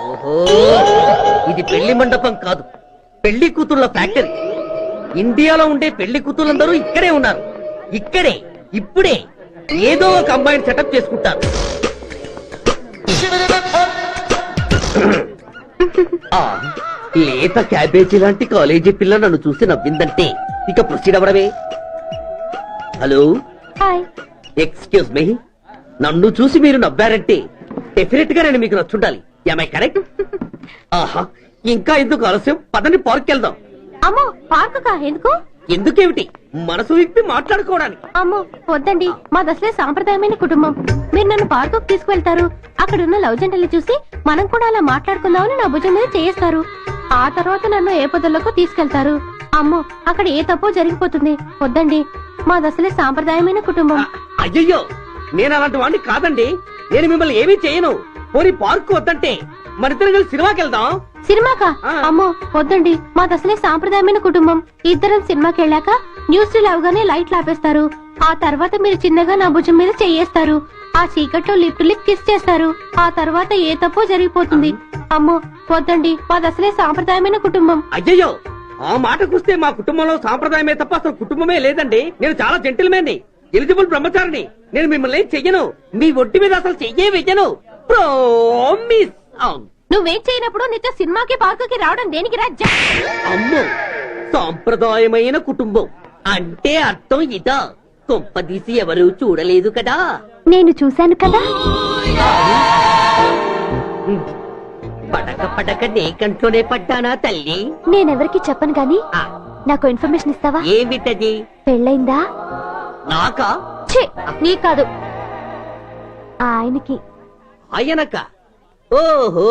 ఓహో, ఇది పెళ్లి మండపం కాదు, పెళ్లి కూతుళ్ళ ఫ్యాక్టరీ. ఇండియాలో ఉండే పెళ్లి కూతుళ్ళందరూ ఇక్కడే ఉన్నారు. ఇక్కడే ఇప్పుడే ఏదో ఒక అమ్మాయిని సెటప్ చేసుకుంటారు. లేత క్యాబేజీ లాంటి కాలేజీ పిల్ల నన్ను చూసి నవ్విందంటే ఇక ప్రొసీడ్ అవ్వడమే. Hello, hi. ఎక్స్క్యూజ్ మీ, నన్ను చూసి మీరు నవ్వారంటే డెఫినెట్ గా నేను మీకు నచ్చుండాలి. Am I correct? ఆహా, ఇంకా ఎందుకు ఆలస్యం? పదని పార్క్ వెళ్దాం. అమ్మో, పార్క్ కా? ఎందుకు? ఎందుకేమిటి, మనసు విప్పి మాట్లాడుకోవడానికి. అమ్మో వద్దండి, మాది అసలే సాంప్రదాయమైన కుటుంబం. మీరు నన్ను పార్కు తీసుకువెళ్తారు, అక్కడున్న లవ్ జంటల్ని చూసి మనం కూడా అలా మాట్లాడుకుందామని నా భుజం మీద చేయిస్తారు. ఆ తర్వాత నన్ను ఏ పొదల్లోకి తీసుకెళ్తారు. అమ్మో, అక్కడ ఏ తప్పో జరిగిపోతుంది. వద్దండి, మాది అసలే సాంప్రదాయమైన కుటుంబం. అయ్యయ్యో, నేను అలాంటి వాడిని కాదండి. నేను మిమ్మల్ని ఏమీ చేయను. పోనీ పార్కు వద్దంటే మరిద్దరం కలిసి సినిమాకి వెళ్దాం. సినిమాకా? అమ్మో వద్దండి, మాది అసలే సాంప్రదాయమైన కుటుంబం. ఇద్దరం సినిమాకి వెళ్ళాక న్యూస్ అవగానే లైట్లు ఆపేస్తారు. ఆ తర్వాత మీరు చిన్నగా నా భుజం మీద చెయ్యేస్తారు. ఆ చీకట్లో లిప్ టు లిప్ కిస్ చేస్తారు. ఆ తర్వాత ఏ తప్పో జరిగిపోతుంది. అమ్మో వద్దండి, మాది అసలే సాంప్రదాయమైన కుటుంబం. అయ్యయ్యో, ఆ మాటకొస్తే మా కుటుంబంలో సాంప్రదాయమే తప్ప అసలు కుటుంబమే లేదండి. నేను చాలా జెంటిల్మెన్ ని, ఎలిజిబుల్ బ్రహ్మచారిని. నేను మిమ్మల్ని చెయ్యను. మీ ఒంటి మీద అసలు చెయ్యే వెయ్యను. ప్రామిస్. నువ్వేం చేయనప్పుడు నీతో సినిమాకి పార్కుకి రావడం దేనికి రాజ్యం? అమ్మో, సాంప్రదాయమైన కుటుంబం అంటే అర్థం ఇదా? కొంపదీసి ఎవరు చూడలేదు కదా? నేను చూశాను కదా. పడక పడక నీ కంట్లోనే పడ్డానా తల్లి? నేనెవరికి చెప్పను గాని నాకు ఇన్ఫర్మేషన్ ఇస్తావా? ఏమిటది? పెళ్ళైందా? నాకా? ఛీ, నీ కాదు, ఆయనకి. ఆయనక? ఓహో,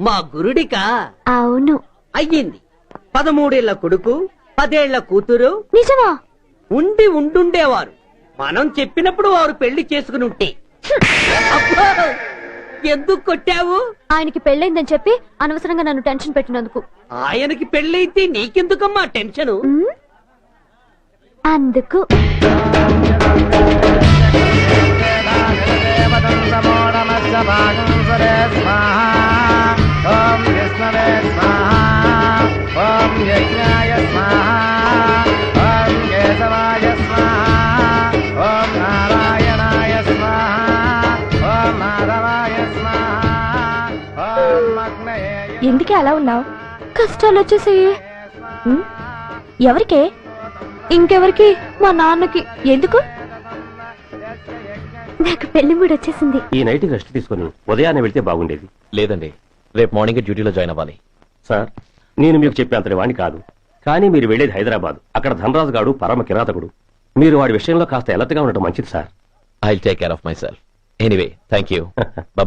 మా గురుడికా? అవును. అయ్యింది. 13 ఏళ్ల కొడుకు, 10 ఏళ్ల కూతురు. నిజమా? ఉండుండేవారు. మనం చెప్పినప్పుడు వారు పెళ్లి చేసుకుని ఉంటే. అబ్బో, ఎందుకు కొట్టావు? ఆయనకి పెళ్ళైందని చెప్పి అనవసరంగా నన్ను టెన్షన్ పెట్టినందుకు. ఆయనకి పెళ్ళైతే నీకెందుకమ్మా టెన్షను? అందుకు. ఎందుకే అలా ఉన్నావు? కష్టాలు వచ్చేసాయి. ఎవరికే? ఇంకెవరికి? మా నాన్నకి. ఎందుకు? నాకు పెళ్లి మూడు వచ్చేసింది. ఈ నైట్ రెస్ట్ తీసుకుని ఉదయాన్నే వెళ్తే బాగుండేది. లేదండి, రేపు మార్నింగ్ డ్యూటీలో జాయిన్ అవ్వాలి. సార్, నేను మీకు చెప్పేంతటి వాణ్ణి కాదు, కానీ మీరు వెళ్లేది హైదరాబాద్. అక్కడ ధనరాజు గాడు పరమ కిరాతకుడు. మీరు వాడి విషయంలో కాస్త అలర్ట్ గా ఉండటం మంచిది sir. I will take care of myself. Anyway, thank you.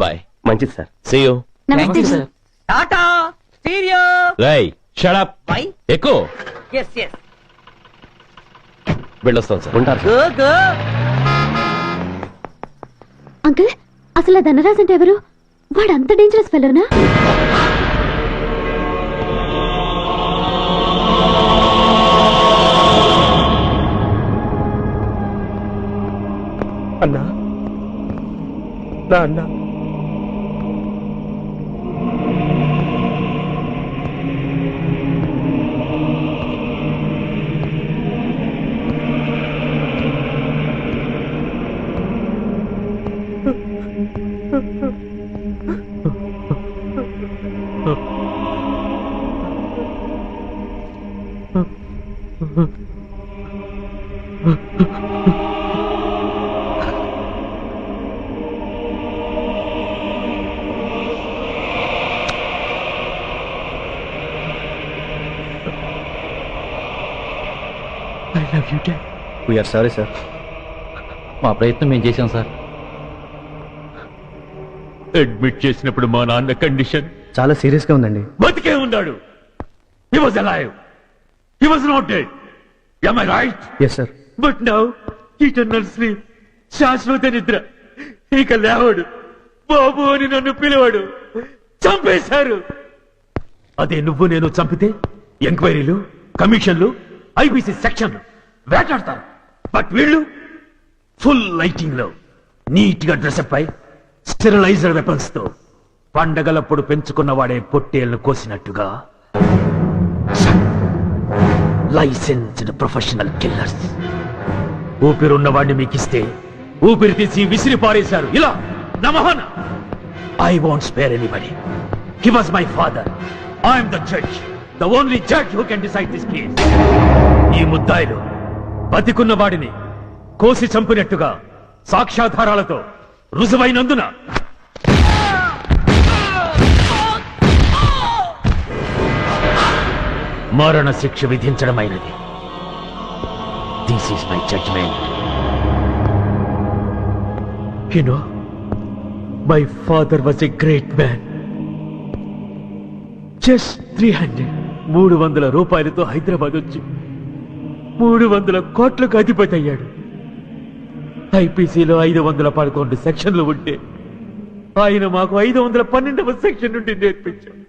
Bye. మంచిది sir. See you. Namaste sir. Tata stereo. రై షట్ అప్. బై. ఎక్కు. Yes yes. వెళ్ళొస్తాను సార్. ఉంటారు. Go go. అంకుల్, అసలు ఆ ధనరాజ్ అంటే ఎవరు? వాడు అంత డేంజరస్ ఫెలోనా? అన్నా, నా అన్నా. I love you, Dad. We are sorry, sir. మా ప్రయత్నం మేము చేశాం సార్. అడ్మిట్ చేసినప్పుడు మా నాన్న కండిషన్ చాలా సీరియస్ గా ఉందండి. బతికే ఉన్నాడు. He was alive. He was not dead. Am I right? Yes, sir. But now, eternal sleep. శాశ్వత నిద్ర. ఇక లేవడు. బాబు అని నన్ను పిలవాడు. చంపేశారు. అదే నువ్వు నేను చంపితే ఎంక్వైరీలు, కమిషన్లు, ఐబీసీ సెక్షన్లు వేటాడతారు. బట్ వీళ్ళు ఫుల్ లైటింగ్ లో నీట్ గా డ్రెస్అప్ అయి స్టెరిలైజర్ వెపన్స్ తో పండగలప్పుడు పెంచుకున్న వాడే పొట్టేళ్లు కోసినట్టుగా లైసెన్స్డ్ ప్రొఫెషనల్ కిల్లర్స్. ఊపిరున్న వాడిని మీకిస్తే ఊపిరి తీసి విసిరి పారేశారు. ఇలా నమహన. I won't spare anybody. He was my father. I'm the judge, the only judge who can decide this case. ఈ ముద్దాయిలు బతికున్న వాడిని కోసి చంపినట్టుగా సాక్ష్యాధారాలతో రుజువైనందున మరణ శిక్ష విధించడమైనది. This is my judgment. You know, my father was a great man. Just 300 రూపాయలతో హైదరాబాద్ వచ్చి 300 కోట్లకు అధిపతి అయ్యాడు. ఐపీసీలో 511 సెక్షన్లు ఉంటే ఆయన మాకు 512వ సెక్షన్ నుండి నేర్పించాడు.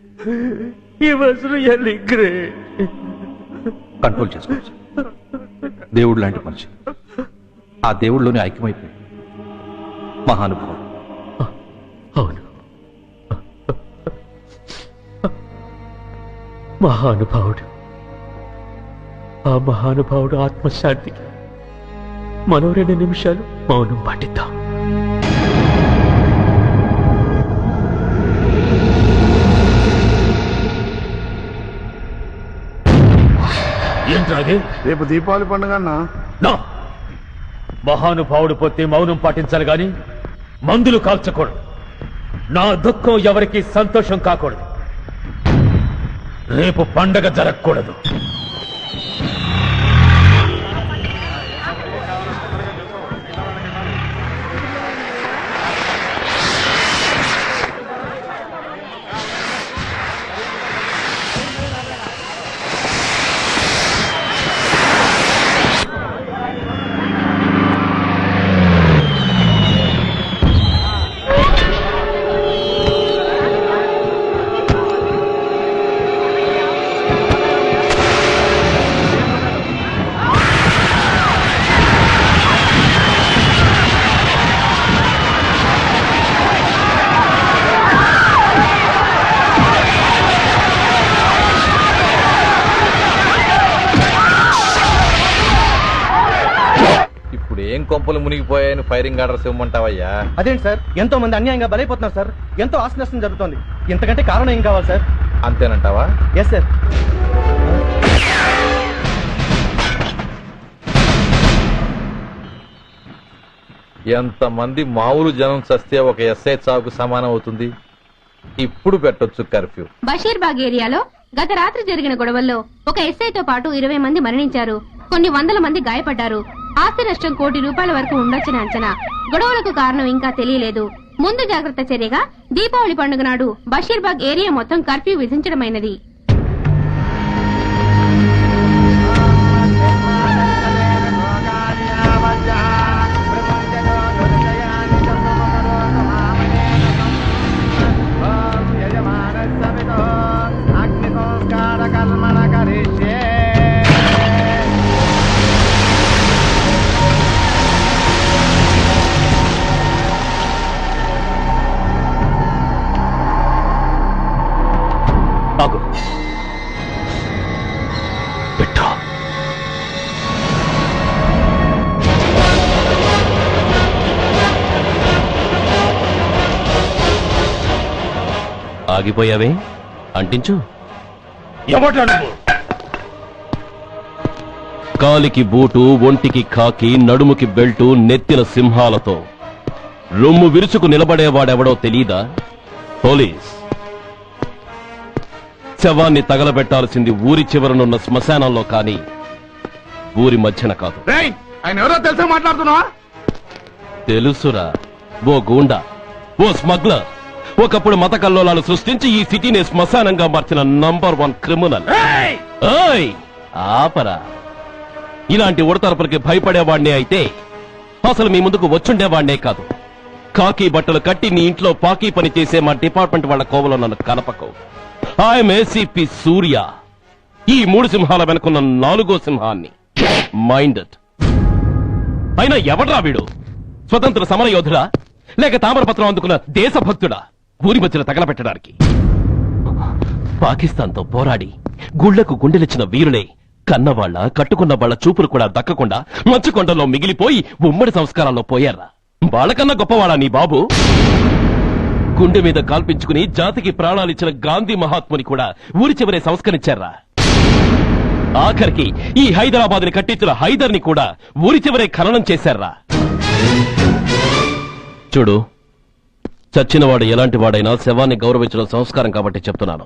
He was really great. Control చేసుకోవచ్చు. దేవుడు లాంటి మనిషి. ఆ దేవుడిలోనే ఐక్యమైపోయి మహానుభావుడు. అవును, మహానుభావుడు. ఆ మహానుభావుడు ఆత్మశాంతికి మనం 2 నిమిషాలు మౌనం పాటిద్దాం. ఏమిటది? రేపు దీపావళి పండుగ అన్నా. నా మహానుభావుడు పోతే మౌనం పాటించాలి గాని మందులు కాల్చకూడదు. నా దుఃఖం ఎవరికి సంతోషం కాకూడదు. రేపు పండగ జరగకూడదు. ఏం కొంపలు మునిగిపోయాయని ఫైరింగ్ ఆర్డర్స్ ఇవ్వమంటావయ్యా? అదేంటి సార్, ఎంతో మంది అన్యాయంగా బలైపోతున్నారు సార్. ఎంతో ఆస్తి నష్టం జరుగుతోంది. ఇంతకంటే కారణం ఏం కావాలి సార్? అంతేనంటావా? Yes sir. ఎంతమంది మామూలు జనం చస్తే ఒక ఎస్ఐ చావుకు సమానం అవుతుంది. ఇప్పుడు పెట్టొచ్చు కర్ఫ్యూ. బషీర్బాగ్ ఏరియాలో గత రాత్రి జరిగిన గొడవల్లో ఒక ఎస్ఐతో పాటు 20 మంది మరణించారు. కొన్ని వందల మంది గాయపడ్డారు. ఆస్తి నష్టం ₹1 కోటి వరకు ఉండొచ్చని అంచనా. గొడవలకు కారణం ఇంకా తెలియలేదు. ముందు జాగ్రత్త చర్యగా దీపావళి పండుగ నాడు బషీర్బాగ్ ఏరియా మొత్తం కర్ఫ్యూ విధించడమైనది. ఆగిపోయావే, అంటించు. కాలికి బూటు, ఒంటికి కాకి, నడుముకి బెల్టు, నెత్తిన సింహాలతో రొమ్ము విరుచుకు నిలబడేవాడెవడో తెలీదా? పోలీస్. శవాన్ని తగలబెట్టాల్సింది ఊరి చివరనున్న శ్మశానంలో కాని ఊరి మధ్యన కాదు. ఆయన ఎవరో తెలుసా మాట్లాడుతున్నావా? తెలుసురా, ఓ గూండా, ఓ స్మగ్లర్, ఒకప్పుడు మత కల్లోలాలు సృష్టించి ఈ సిటీని శ్మశానంగా మార్చిన నంబర్ 1 క్రిమినల్. ఏయ్, ఆపరా. ఇలాంటి ఉడతరపులకి భయపడేవాడినే అయితే అసలు మీ ముందుకు వచ్చుండేవాడినే కాదు. కాకి బట్టలు కట్టి నీ ఇంట్లో పాకీ పని చేసే మా డిపార్ట్మెంట్ వాళ్ళ కోవలో నన్ను కలపకు. ఐఎమ్ ఏసీపీ సూర్య. ఈ 3 సింహాల వెనుకున్న 4వ సింహాన్ని. మైండెడ్. అయినా ఎవడ్రా వీడు? స్వతంత్ర సమర యోధుడా లేక తామరపత్రం అందుకున్న దేశభక్తుడా ఊరి మధ్యలో తగలబెట్టడానికి? పాకిస్తాన్తో పోరాడి గుళ్లకు గుండెలిచ్చిన వీరులే కన్నవాళ్ల, కట్టుకున్న వాళ్ల చూపులు కూడా దక్కకుండా మంచుకొండలో మిగిలిపోయి ఉమ్మడి సంస్కారాల్లో పోయారా? వాళ్ళకన్నా గొప్పవాడా నీ బాబు? గుండె మీద కాల్పించుకుని జాతికి ప్రాణాలిచ్చిన గాంధీ మహాత్ముని కూడా ఊరి చివరే సంస్కరించారా? ఆఖరికి ఈ హైదరాబాద్ ని కట్టించిన హైదర్ ని కూడా ఊరి చివరే ఖననం చేశారా? చూడు, చచ్చినవాడు ఎలాంటి వాడైనా శవాన్ని గౌరవించడం సంస్కారం కాబట్టి చెప్తున్నాను.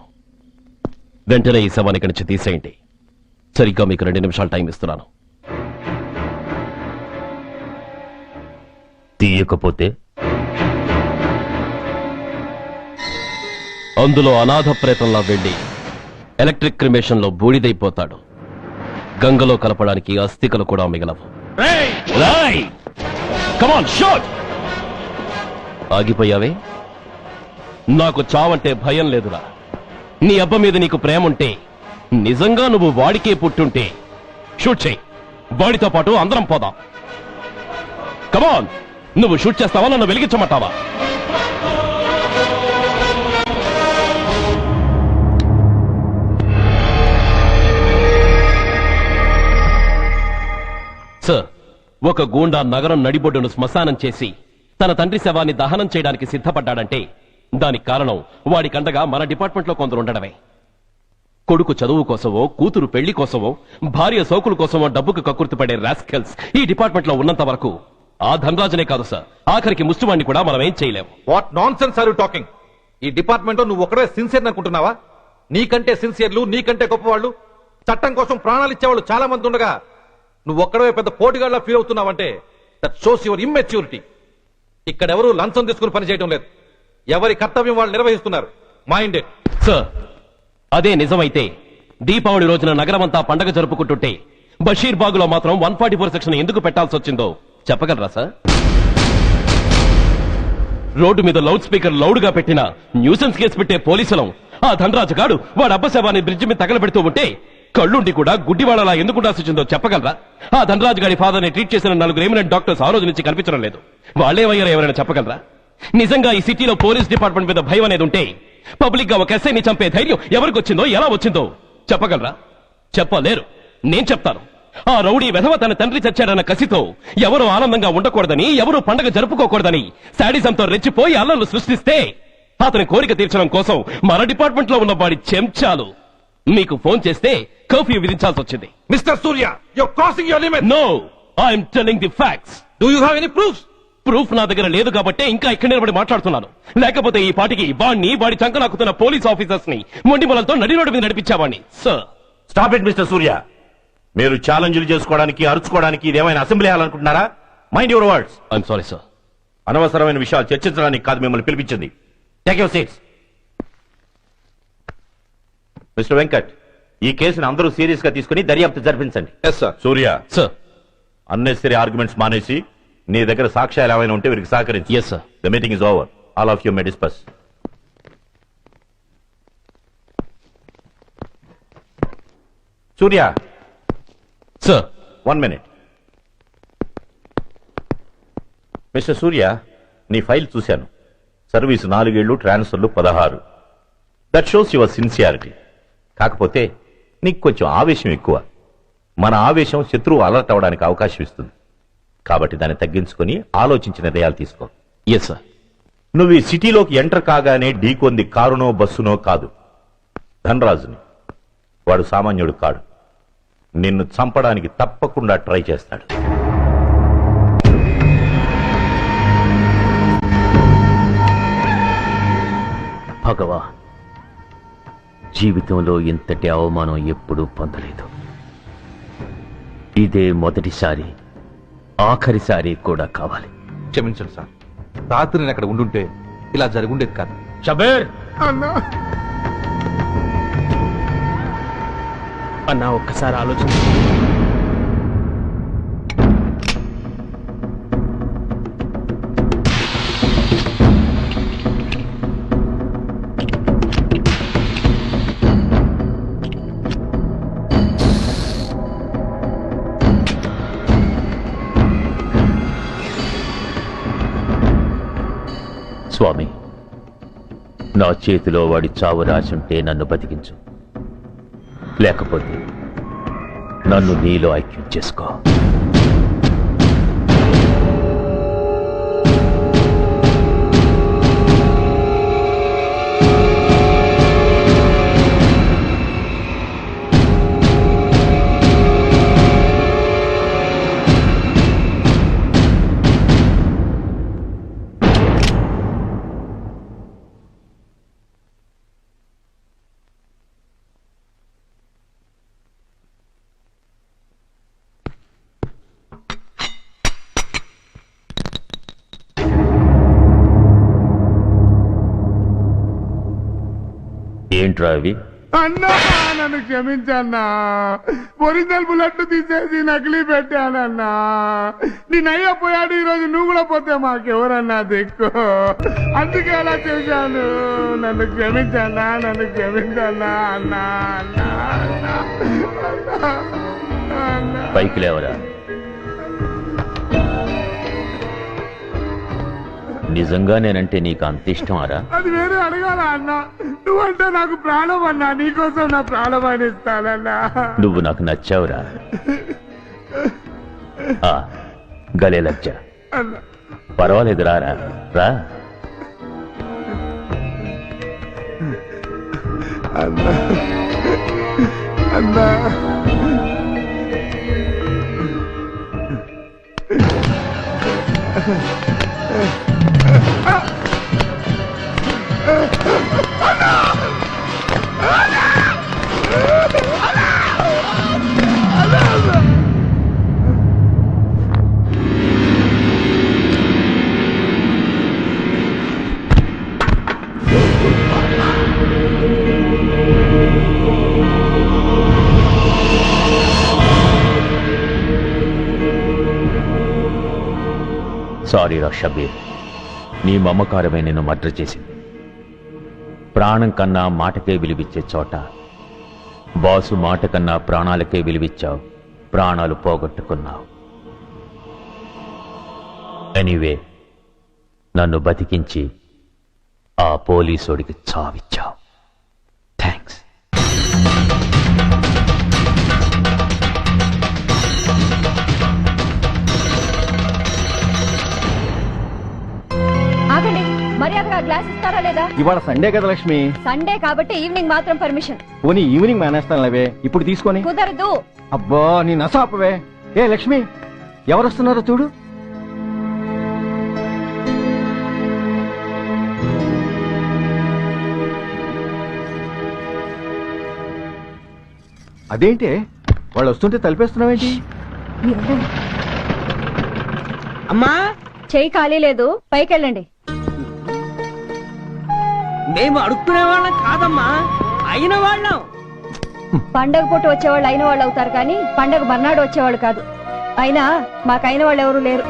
వెంటనే ఈ శవాన్ని ఇక్కడి నుంచి తీసేయండి. సరిగ్గా మీకు 2 నిమిషాలు టైం ఇస్తున్నాను. తీయకపోతే అందులో అనాథ ప్రేతంలా వెళ్లి ఎలక్ట్రిక్ క్రిమేషన్ లో బూడిదైపోతాడు. గంగలో కలపడానికి అస్థికలు కూడా మిగలవు. కమాన్, షూట్! ఆగిపోయావే? నాకు చావంటే భయం లేదురా. నీ అబ్బ మీద నీకు ప్రేమ ఉంటే, నిజంగా నువ్వు వాడికే పుట్టుంటే షూట్ చేయి. వాడితో పాటు అందరం పోదాం. కమాన్, నువ్వు షూట్ చేస్తావా, నన్ను వెలిగించమంటావా? సార్, ఒక గూండా నగరం నడిబొడ్డును శ్మశానం చేసి తన తండ్రి శవాన్ని దహనం చేయడానికి సిద్ధపడ్డాడంటే దానికి కారణం వాడికండగా మన డిపార్ట్మెంట్లో కొందరు ఉండడమే. కొడుకు చదువు కోసమో కూతురు పెళ్లి కోసమో భార్య సోకుల కోసమో డబ్బుకు కక్కుర్తిపడే రాస్కెల్స్ ఈ డిపార్ట్మెంట్ లో ఉన్నంత వరకు ఆ ధనరాజునే కాదు సార్, ఆఖరికి ముష్టివాణ్ణి కూడా మనం ఏం చేయలేము. What nonsense are you talking? ఈ డిపార్ట్మెంట్ లో నువ్వు ఒకడే సిన్సియర్ అనుకుంటున్నావా? నీకంటే సిన్సియర్లు, నీకంటే గొప్పవాళ్ళు, చట్టం కోసం ప్రాణాలు ఇచ్చేవాళ్ళు చాలా మంది ఉండగా నువ్వు ఒక్కడే పెద్ద పోటీగాళ్ళ ఫీల్ అవుతున్నావంటే దట్ షోస్ యువర్ ఇమ్మెచ్యూరిటీ. ఇక్కడ ఎవరు లంచం తీసుకుని పనిచేయడం లేదు, ఎవరి కర్తవ్యం వాళ్ళు నిర్వహిస్తున్నారు. Mind it. సార్, అదే నిజమైతే దీపావళి రోజున నగరమంతా పండగ జరుపుకుంటుంటే బషీర్ బాగులో మాత్రం 144 సెక్షన్ ఎందుకు పెట్టాల్సి వచ్చిందో చెప్పగలరా సార్? రోడ్డు మీద లౌడ్ స్పీకర్ లౌడ్ గా పెట్టిన న్యూసెన్స్ కేసు పెట్టే పోలీసులం ఆ ధనరాజు గాడు వాడు అబ్బశవాన్ని బ్రిడ్జి మీద తగలబెడుతూ ఉంటే కళ్ళుండి కూడా గుడ్డివాడలా ఎందుకు ఉండాల్సి వచ్చిందో చెప్పగలరా? ఆ ధనరాజు గారి ఫాదర్ ని ట్రీట్ చేసిన 4 ఎమినెంట్ డాక్టర్స్ ఆ రోజు నుంచి కనిపించడం లేదు. వాళ్ళేమయ్యారో ఎవరైనా చెప్పగలరా? నిజంగా ఈ సిటీలో పోలీస్ డిపార్ట్మెంట్ మీద భయం అనేది ఉంటే పబ్లిక్ గా ఒక ఎస్ఐని చంపే ధైర్యం ఎవరికి వచ్చిందో, ఎలా వచ్చిందో చెప్పగలరా? చెప్పలేరు. నేను చెప్తాను. ఆ రౌడీ వెధవ తన తండ్రి చచ్చాడన్న కసితో ఎవరూ ఆనందంగా ఉండకూడదని, ఎవరూ పండగ జరుపుకోకూడదని శాడిజంతో రెచ్చిపోయి అల్లర్లు సృష్టిస్తే అతని కోరిక తీర్చడం కోసం మన డిపార్ట్మెంట్ లో ఉన్న వాడి చెంచాలు మీకు ఫోన్ చేస్తే కర్ఫ్యూ విధించాల్సి వచ్చింది. Mister Surya, you are crossing your limit. No, I'm telling the facts. Do you have any proof? Proof నా దగ్గర లేదు కాబట్టి ఇంకా ఇక్కడ నిలబడి మాట్లాడుతున్నాను. లేకపోతే ఈ పాటికి వాడిని, వాడి చంకనాకుతున్న పోలీస్ ఆఫీసర్స్ ని మొండి మొలలతో నడి రోడ్డు మీద నడిపించావాడిని. Sir, stop it mister Surya. మీరు ఛాలెంజ్లు చేసుకోవడానికి, అరుచుకోవడానికి ఇదేమైనా అసెంబ్లీ హాలనుకుంటున్నారా? Mind your words. I'm sorry sir. అనవసరమైన విషయాలు చర్చించడానికి కాదు మిమ్మల్ని పిలిపించింది. Take your seats. Mister Venkat, ఈ కేసును అందరూ సీరియస్ గా తీసుకుని దర్యాప్తు జరిపించండి. సూర్య సార్, అన్నెసరీ ఆర్గ్యుమెంట్స్ మానేసి నీ దగ్గర సాక్ష్యాలు ఏమైనా ఉంటే వీరికి సహకరించి. Yes sir. The meeting is over. All of you may discuss. Surya sir, 1 minute. Mister Surya, నీ ఫైల్ చూశాను. సర్వీస్ 4 ఏళ్లు, ట్రాన్స్ఫర్లు 16. That shows your sincerity. కాకపోతే నీకు కొంచెం ఆవేశం ఎక్కువ. మన ఆవేశం శత్రువు అలర్ట్ అవడానికి అవకాశం ఇస్తుంది. కాబట్టి దాన్ని తగ్గించుకొని ఆలోచించి నిర్ణయాలు తీసుకో. Yes sir. నువ్వు ఈ సిటీలోకి ఎంటర్ కాగానే ఢీకొంది కారునో బస్సునో కాదు, ధనరాజుని. వాడు సామాన్యుడు కాడు. నిన్ను చంపడానికి తప్పకుండా ట్రై చేస్తాడు. భగవా, జీవితంలో ఇంతటి అవమానం ఎప్పుడూ పొందలేదు. ఇదే మొదటిసారి, ఆఖరిసారి కూడా కావాలి. క్షమించండి సార్, రాత్రి నేను అక్కడ ఉండుంటే ఇలా జరుగుండేది కాదు. షబీర్ అన్నా, అన్నా ఒక్కసారి ఆలోచించు. స్వామి, నా చేతిలో వాడి చావు రాసుంటే నన్ను బతికించు, లేకపోతే నన్ను నీలో ఐక్యం చేసుకో. ఏంట్రా అవి? అన్నా, నన్ను క్షమించన్నా. ఒరిజినల్ బుల్లెట్ తీసేసి నకిలీ పెట్టానన్నా. నేనయ్యా పోయాడు, ఈరోజు నువ్వు కూడా పోతే మాకెవరన్నా దిక్కు. అందుకే అలా చేశాను. నన్ను క్షమించన్నా, నన్ను క్షమించన్నా అన్నా. అన్నా, అన్నా, అన్నా. పైకి లేవరా. నిజంగా నేనంటే నీకు అంత ఇష్టమారా? అది వేరే అడగాల అన్నా. నువ్వంటే నాకు ప్రాణం అన్నా. నీకోసం నా ప్రాణం ఇస్తానన్నా. నువ్వు నాకు నచ్చావురా. గలే లజ్జ. పర్వాలేదు, రారా రా. అన్నా సారీ రా షబీర్, నీ మమకారమే నిన్ను మర్డర్ చేసింది. ప్రాణం కన్నా మాటకే విలువిచ్చే చోట బాసు మాట కన్నా ప్రాణాలకే విలువిచ్చావు, ప్రాణాలు పోగొట్టుకున్నావు. ఎనీవే, నన్ను బతికించి ఆ పోలీసోడికి చావిచ్చావు. థ్యాంక్స్. ఆగండి, మర్యాదగా గ్లాస్ ఇస్తారా లేదా? ఇవాళ సండే కదా లక్ష్మి. సండే కాబట్టి ఈవినింగ్ మాత్రం పర్మిషన్. పోనీ ఈవినింగ్ మానేస్తానులేవే, ఇప్పుడు తీసుకొని. కుదరదు. అబ్బా నీ నసాపవే. ఏ లక్ష్మి, ఎవరొస్తున్నారో చూడు. అదేంటి వాళ్ళు వస్తుంటే తలిపేస్తున్నావేంటి? అమ్మా, చెయ్యి ఖాళీ లేదు, పైకెళ్ళండి. మేము అడుక్కునే వాళ్ళం కాదమ్మా, అయిన వాళ్ళం. పండగ పూట వచ్చేవాళ్ళు అయిన వాళ్ళు అవుతారు కానీ పండగ మర్నాడు వచ్చేవాళ్ళు కాదు. అయినా మాకైన వాళ్ళు ఎవరు లేరు.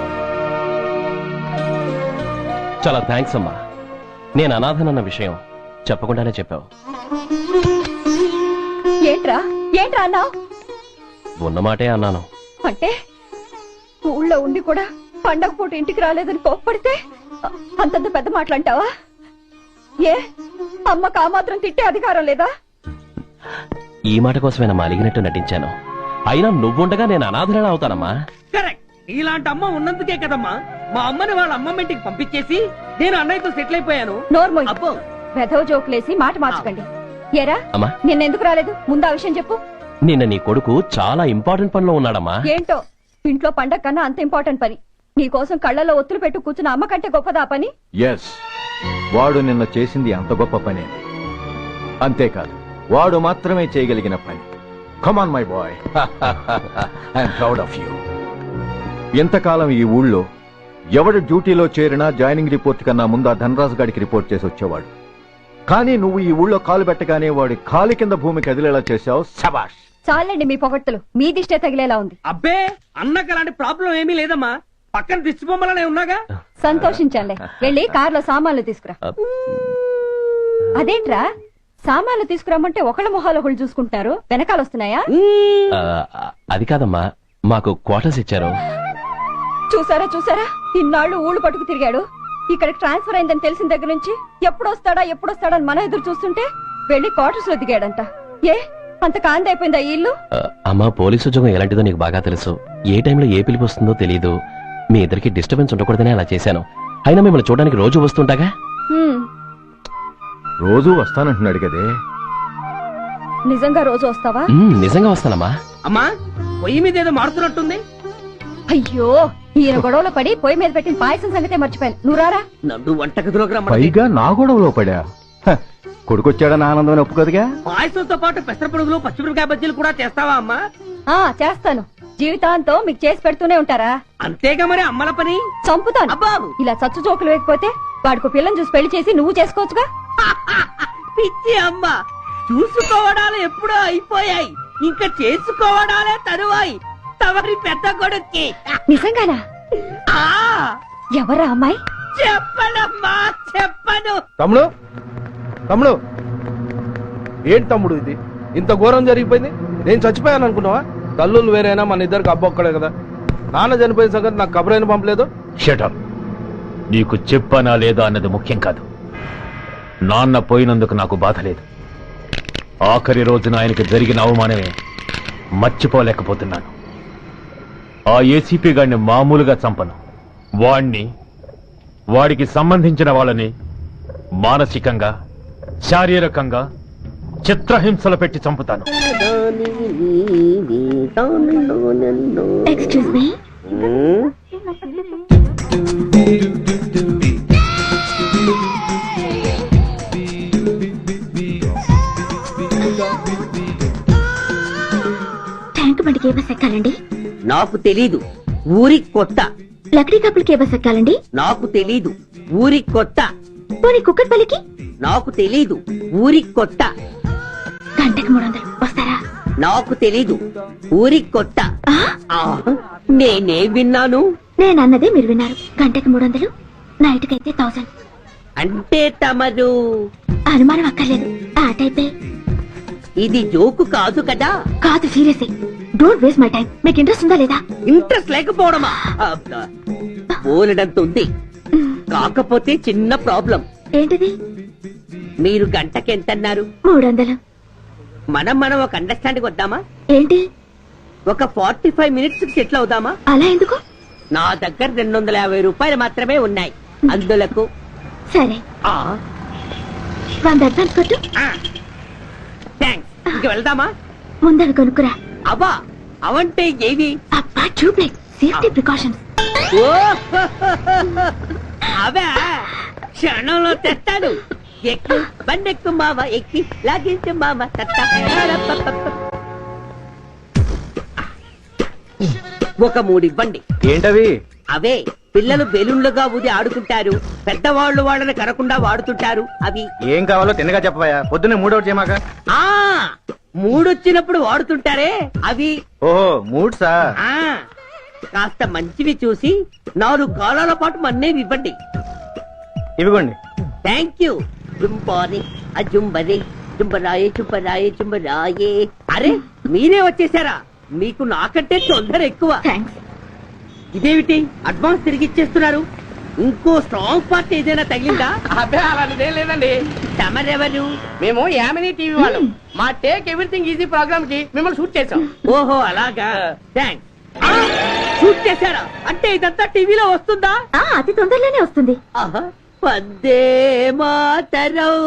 చాలా థ్యాంక్స్ అమ్మా. నేను అనాథనన్న విషయం చెప్పకుండానే చెప్పావు. ఏంట్రా ఏంట్రా అన్నావు? ఉన్నమాటే అన్నాను. అంటే ఊళ్ళో ఉండి కూడా పండగ పూట ఇంటికి రాలేదని కోప్పడితే అంతంత పెద్ద మాటలంటావా? ఏ అమ్మకు ఆ మాత్రం తిట్టే అధికారం లేదా? ఈ మాట కోసమేనా అలిగినట్టు నటించాను. అయినా నువ్వుండగా నేను అనాథనలా అవుతానమ్మా. కరెక్ట్. ఇలాంటి అమ్మ ఉన్నందుకే కదమ్మా మా అమ్మని వాళ్ళ అమ్మమ్మ ఇంటికి పంపించేసి నేను అన్నయ్యతో సెటిల్ అయిపోయాను. నోర్మోయ్, వెధవ జోకులేసి మాట మార్చకండి. ఏరా అమ్మా, నిన్నెందుకు రాలేదు? ముందు ఆ విషయం చెప్పు. నిన్న నీ కొడుకు చాలా ఇంపార్టెంట్ పనిలో ఉన్నాడమ్మా. ఏంటో ఇంట్లో పండగ కన్నా అంత ఇంపార్టెంట్ పని. నీ కోసం కళ్ళల్లో ఒత్తులు పెట్టు కూర్చున్న అమ్మ కంటే గొప్పదా పని? ఎస్, వాడు నిన్న చేసింది అంత గొప్ప పనే. అంతేకాదు, వాడు మాత్రమే చేయగలిగిన పని. Come on my boy, I'm proud of you. ఎంతకాలం ఈ ఊళ్ళో ఎవడు డ్యూటీలో చేరినా జాయినింగ్ రిపోర్ట్ కన్నా ముందు ఆ ధనరాజు గారికి రిపోర్ట్ చేసి వచ్చేవాడు. కానీ నువ్వు ఈ ఊళ్ళో కాలు పెట్టగానే వాడి కాలు కింద భూమి కదిలేలా చేశావు. శబాష్. చాలండి మీ పొగడ్తలు, మీ దిష్టే తగిలేలా ఉంది. అబ్బే, అన్నకు అలాంటి ప్రాబ్లం ఏమీ లేదమ్మా. పక్కన దిష్టి బొమ్మలనే ఉన్నాగా. సంతోషించాలే. వెళ్ళి కార్లో సామాన్లు తీసుకురా. అదేంట్రా, సామాన్లు తీసుకురామంటే ఒకళ్ళ మొహాలు ఒకళ్ళు చూసుకుంటున్నారు, వెనకాల వస్తున్నాయా? ఆ, అది కాదమ్మా, మాకు క్వార్టర్స్ ఇచ్చారు. చూసారా చూసారా, ఇన్నాళ్ళు ఊళ్ళు పట్టుకు తిరిగాడు. ఇక్కడ ట్రాన్స్ఫర్ అయిందని తెలిసిన దగ్గర నుంచి ఎప్పుడొస్తాడా అని మనం ఎదురు చూస్తుంటే వెళ్ళి క్వార్టర్స్ లో దిగాడంట. ఏ అంత కాంతి అయిపోయిందా ఈ ఇల్లు? అమ్మా, పోలీసు ఉద్యోగం ఎలాంటిదో నీకు బాగా తెలుసు. ఏ టైంలో ఏ పిలుపు వస్తుందో తెలీదు. మీ ఇద్దరికి డిస్టర్బెన్స్ ఉండకూడదని అలా చేశాను. అయినా మిమ్మల్ని చూడడానికి రోజు వస్తుంటాగా. రోజు వస్తానంటున్నాడు కదే. నిజంగా రోజు వస్తావా? నిజంగా వస్తానమ్మా. అమ్మా, పొయ్యి మీద ఏదో మారుతున్నట్టుంది. అయ్యో, ఈయన గొడవలో పడి పొయ్యి మీద పెట్టిన పాయసం సంగతే మర్చిపోయాను. నువ్వు రారా. నన్ను వంటగదిలోకి రమ్మంటే పైగా నా గొడవలో పడా. కొడుకొచ్చాడని ఆనందం ఒప్పుకోదుగా. పాయసంతో పాటు పెసర పొడుగులు పచ్చిమిరపకాయ బజ్జీలు కూడా చేస్తావా అమ్మా? చేస్తాను. జీవితాంతం మీకు చేసి పెడుతూనే ఉంటారా? అంతేగా మరి అమ్మల పని. చంపుతాను. అబ్బాబు, ఇలా చచ్చు జోకులు వేయకపోతే వాడికి పిల్లని చూసి పెళ్లి చేసి నువ్వు చేసుకోవచ్చుగా. పిచ్చి అమ్మ, చూసుకోవడాలు ఎప్పుడో అయిపోయాయి, ఇంకా చేసుకోవడాలే తరువాయి. తవరి పెద్ద కొడుక్కి. నిజంగానా? ఎవరా అమ్మాయి? చెప్పనమ్మా, చెప్పను. తమ్ముడు, తమ్ముడు, ఏంటి తమ్ముడు ఇది? ఇంత ఘోరం జరిగిపోయింది. నేను చచ్చిపోయాను అనుకున్నావా? తల్లులు వేరైనా మన ఇద్దరికి అబ్బొక్కడే కదా. నాన్న చనిపోయిన సంగతి నాకు కబురైన పంపలేదు. షటప్. నీకు చెప్పనా లేదా అన్నది ముఖ్యం కాదు. నాన్న పోయినందుకు నాకు బాధ లేదు. ఆఖరి రోజున ఆయనకి జరిగిన అవమానమే మర్చిపోలేకపోతున్నాను. ఆ ఏసీపీ గారిని మామూలుగా చంపను. వాడికి సంబంధించిన వాళ్ళని మానసికంగా, శారీరకంగా చిత్రహింసలు పెట్టి చంపుతాను. Excuse me. ట్యాంక్ బండికి ఏ బస్ ఎక్కాలండి? నాకు తెలీదు, ఊరి కొత్త. లక్డీ కప్పులకి ఏ బస్ ఎక్కాలండి? నాకు తెలీదు, ఊరి కొత్త. పోనీ కుక్కట్పల్లికి? నాకు తెలీదు, ఊరి కొత్త. గంటకి 300 వస్తారా? నాకు తెలీదు, ఊరి కొత్త. నేనే విన్నాను. నేను అన్నదే మీరు విన్నారు. గంటకి 300, నైట్ కైతే 1000. అంటే తమరు అనుమానం అక్కర్లేదు, ఆ టైపే. ఇది జోకు కాదు కదా? కాదు, serious. Don't waste my time. మీకు ఇంట్రెస్ట్ ఉందా లేదా? ఇంట్రెస్ట్ లేకపోవడమా? బోలెడంత ఉంది. కాకపోతే చిన్న ప్రాబ్లం. ఏంటిది? మీరు గంటకి ఎంత అన్నారు? 300. మనం ఒక అండర్స్టాండింగ్ వద్దామా? ఏంటి? ఒక 45 మినిట్స్ సెటిల్ అవుదామా? అలా ఎందుకు? నా దగ్గర 250 రూపాయలు మాత్రమే ఉన్నాయి. అందులకు సరే, 100 అడ్వాన్స్ కొట్టు. థ్యాంక్స్. ఇంక వెళ్దామా? ముందవి కొనుక్కురా. అబ్బా, అవంటే ఏవి? అబ్బా, ట్యూబ్లైట్, సేఫ్టీ ప్రికాషన్స్. అవే క్షణంలో తెస్తాను. ఎక్కి బండెక్కు మావ, ఎక్కి లాగించు మావ. ఒక 3 ఇవ్వండి. ఏంటవి? అవే పిల్లలు బెలూన్లుగా ఊది ఆడుకుంటారు, పెద్దవాళ్ళు వాళ్ళని కరకుండా వాడుతుంటారు. అవి ఏం కావాలో తిన్నగా చెప్పవయ్యా. పొద్దున్నే 3 ఒకటి చేయమాక. 3 వచ్చినప్పుడు వాడుతుంటారే అవి. ఓహో, 3 సార్. కాస్త మంచివి చూసి 4 కాలాల పాటు మన్నేవి ఇవ్వండి. ఇవ్వండి. Thank you. జుంబాని అజుంబరే, జుంబరాయే చుంబరాయే చుంబరాయే. అరే, మీరే వచ్చేసారా? మీకు నాకంటే తొందర ఎక్కువ. ఇదేమిటి అడ్వాన్స్ తిరిగి ఇచ్చేస్తున్నారు? ఇంకో స్ట్రాంగ్ పార్ట్ ఏదైనా తగిలిందా? అబ్బే, అలాంటిదేం లేదండి. తమరెవరు? మేము యామినీ టీవీ వాళ్ళం. మా టేక్ ఎవ్రీథింగ్ ఈజీ ప్రోగ్రామ్ కి మిమ్మల్ని షూట్ చేసాం. ఓహో, అలాగా. థ్యాంక్స్. షూట్ చేశారా? అంటే ఇదంతా టీవీలో వస్తుందా? అతి తొందరలోనే వస్తుంది. వందే మాతరం.